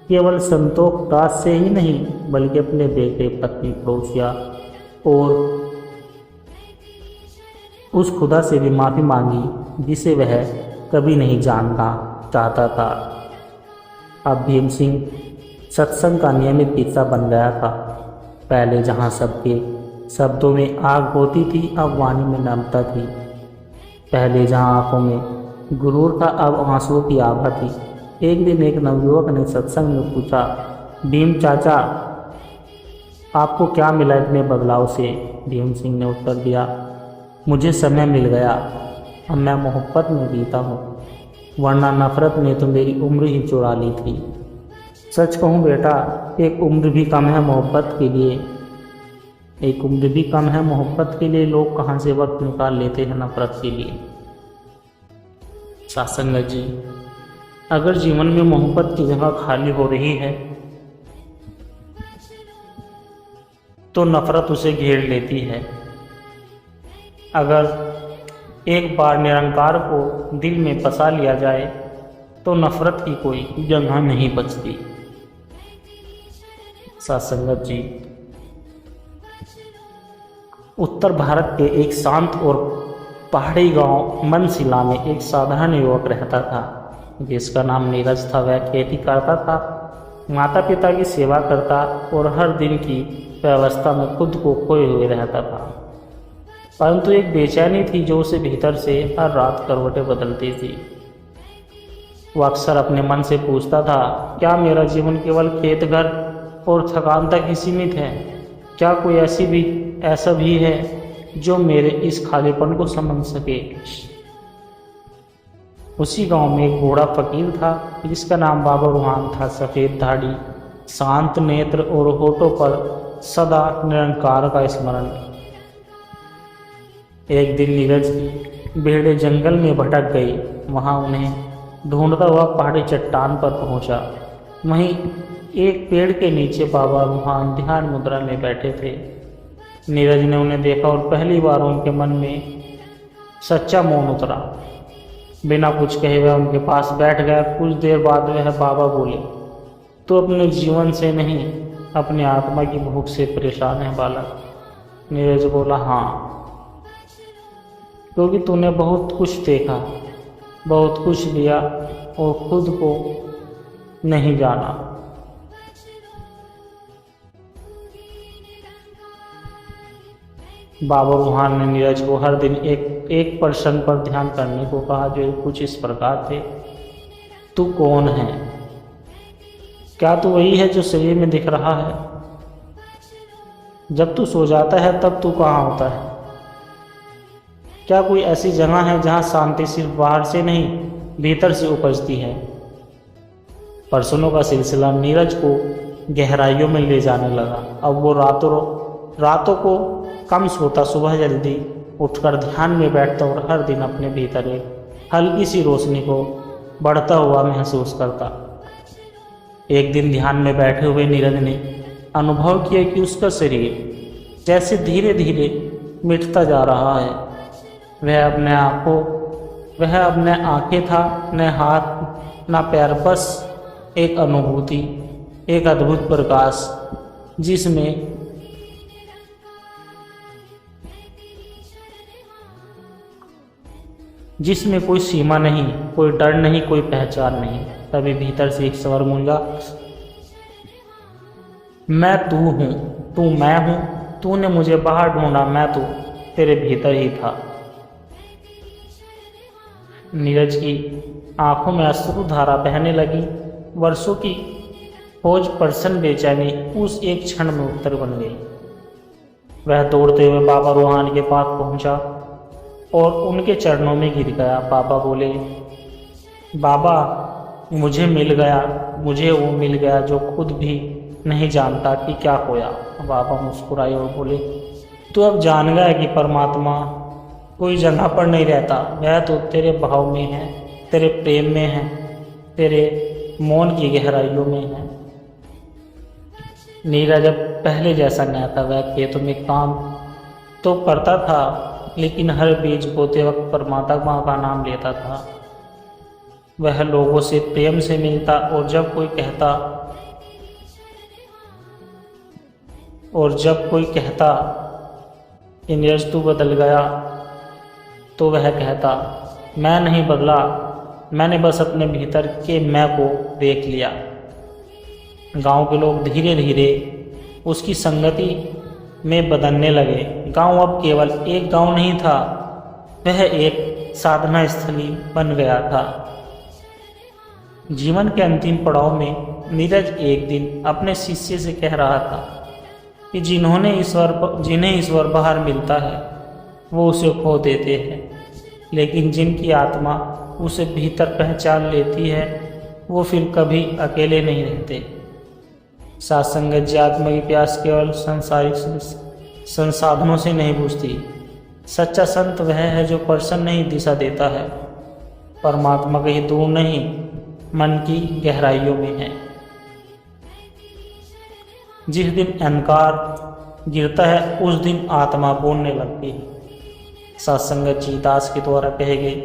केवल संतोष दास से ही नहीं बल्कि अपने बेटे, पत्नी, पड़ोसिया और उस खुदा से भी माफ़ी मांगी जिसे वह कभी नहीं जानना चाहता था। अब भीम सिंह सत्संग का नियमित हिस्सा बन गया था। पहले जहाँ सबके शब्दों में आग होती थी, अब वाणी में नम्रता थी। पहले जहाँ आंखों में गुरूर था, अब आंसुओं की आभा थी। एक दिन एक नवयुवक ने सत्संग में पूछा, भीम चाचा, आपको क्या मिला इतने बदलाव से? भीम सिंह ने उत्तर दिया, मुझे समय मिल गया, अब मैं मोहब्बत में जीता हूँ, वरना नफरत ने तो मेरी उम्र ही चुरा ली थी। सच कहूँ बेटा, एक उम्र भी कम है मोहब्बत के लिए। एक उम्र भी कम है मोहब्बत के लिए। लोग कहाँ से वक्त निकाल लेते हैं नफरत के लिए। सासंगत जी, अगर जीवन में मोहब्बत की जगह खाली हो रही है तो नफरत उसे घेर लेती है। अगर एक बार निरंकार को दिल में बसा लिया जाए तो नफरत की कोई जगह नहीं बचती। सासंगत जी, उत्तर भारत के एक शांत और पहाड़ी गांव मनसिला में एक साधारण युवक रहता था जिसका नाम नीरज था। वह खेती करता था, माता पिता की सेवा करता और हर दिन की व्यवस्था में खुद को खोए हुए रहता था। परंतु एक बेचैनी थी जो उसे भीतर से हर रात करवटें बदलती थी। वह अक्सर अपने मन से पूछता था, क्या मेरा जीवन केवल खेत, घर और थकान तक ही सीमित है? क्या कोई ऐसा भी है जो मेरे इस खालीपन को समझ सके? उसी गांव में एक बूढ़ा फकीर था जिसका नाम बाबा रूहान था। सफ़ेद दाढ़ी, शांत नेत्र और होठों पर सदा निरंकार का स्मरण। एक दिन नीरज की भेड़ें जंगल में भटक गई। वहां उन्हें ढूंढता हुआ पहाड़ी चट्टान पर पहुंचा। वहीं एक पेड़ के नीचे बाबा रूहान ध्यान मुद्रा में बैठे थे। नीरज ने उन्हें देखा और पहली बार उनके मन में सच्चा मौन उतरा। बिना कुछ कहे वह उनके पास बैठ गया। कुछ देर बाद वह बाबा बोले, तो अपने जीवन से नहीं, अपने आत्मा की भूख से परेशान है बालक? नीरज बोला, हाँ। क्योंकि तूने बहुत कुछ देखा, बहुत कुछ लिया और खुद को नहीं जाना। बाबा रूहान ने नीरज को हर दिन एक प्रश्न पर ध्यान करने को कहा, जो कुछ इस प्रकार थे। तू कौन है? क्या तू वही है जो शरीर में दिख रहा है? जब तू सो जाता है तब तू कहाँ होता है? क्या कोई ऐसी जगह है जहाँ शांति सिर्फ बाहर से नहीं भीतर से उपजती है? प्रश्नों का सिलसिला नीरज को गहराइयों में ले जाने लगा। अब वो रातों को कम सोता, सुबह जल्दी उठकर ध्यान में बैठता और हर दिन अपने भीतर एक हल्की सी रोशनी को बढ़ता हुआ महसूस करता। एक दिन ध्यान में बैठे हुए नीरज ने अनुभव किया कि उसका शरीर जैसे धीरे धीरे मिटता जा रहा है। वह अपने आंखें था, न हाथ न पैर, बस एक अनुभूति, एक अद्भुत प्रकाश जिसमें कोई सीमा नहीं, कोई डर नहीं, कोई पहचान नहीं। तभी भीतर से एक स्वर गूंजा, मैं तू हूँ, तू मैं हूँ, तूने मुझे बाहर ढूंढा, मैं तो तेरे भीतर ही था। नीरज की आंखों में अश्रु धारा बहने लगी। वर्षों की खोज प्रसन्न बेचैनी उस एक क्षण में उत्तर बन गई। वह दौड़ते हुए बाबा रूहान के पास पहुंचा और उनके चरणों में गिर गया। बाबा बोले, बाबा मुझे मिल गया, मुझे वो मिल गया जो खुद भी नहीं जानता कि क्या खोया। बाबा मुस्कुराए और बोले, तू अब जान गया कि परमात्मा कोई जगह पर नहीं रहता, वह तो तेरे भाव में है, तेरे प्रेम में है, तेरे मौन की गहराइयों में है। नीरज अब पहले जैसा नहीं था। वह खेतों में काम तो करता था, लेकिन हर बीज बोते वक्त परमात्मा का नाम लेता था। वह लोगों से प्रेम से मिलता और जब कोई कहता कि नीरज तू बदल गया, तो वह कहता, मैं नहीं बदला, मैंने बस अपने भीतर के मैं को देख लिया। गांव के लोग धीरे धीरे उसकी संगति में बदलने लगे। गांव अब केवल एक गांव नहीं था, वह एक साधना स्थली बन गया था। जीवन के अंतिम पड़ाव में नीरज एक दिन अपने शिष्य से कह रहा था कि जिन्हें ईश्वर बाहर मिलता है वो उसे खो देते हैं, लेकिन जिनकी आत्मा उसे भीतर पहचान लेती है वो फिर कभी अकेले नहीं रहते। सत्संगत जी आत्मा की प्यास केवल सांसारिक संसाधनों से नहीं बुझती। सच्चा संत वह है जो प्रसन्न नहीं दिशा देता है, परमात्मा कहीं दूर नहीं, मन की गहराइयों में है। जिस दिन अहंकार गिरता है उस दिन आत्मा बोलने लगती है। सत्संगत जी दास के द्वारा कहे गए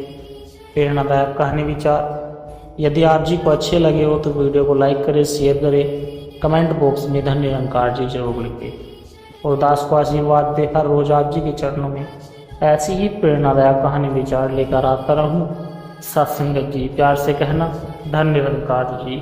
प्रेरणादायक कहानी विचार यदि आप जी को अच्छे लगे हो तो वीडियो को लाइक करें, शेयर करें, कमेंट बॉक्स में धन्य निरंकार जी जरूर लिखें और दास को आशीर्वाद दे। हर रोज आप जी के चरणों में ऐसी ही प्रेरणादायक कहानी विचार लेकर आता रहूं। सत्संगत जी प्यार से कहना, धन्य निरंकार जी।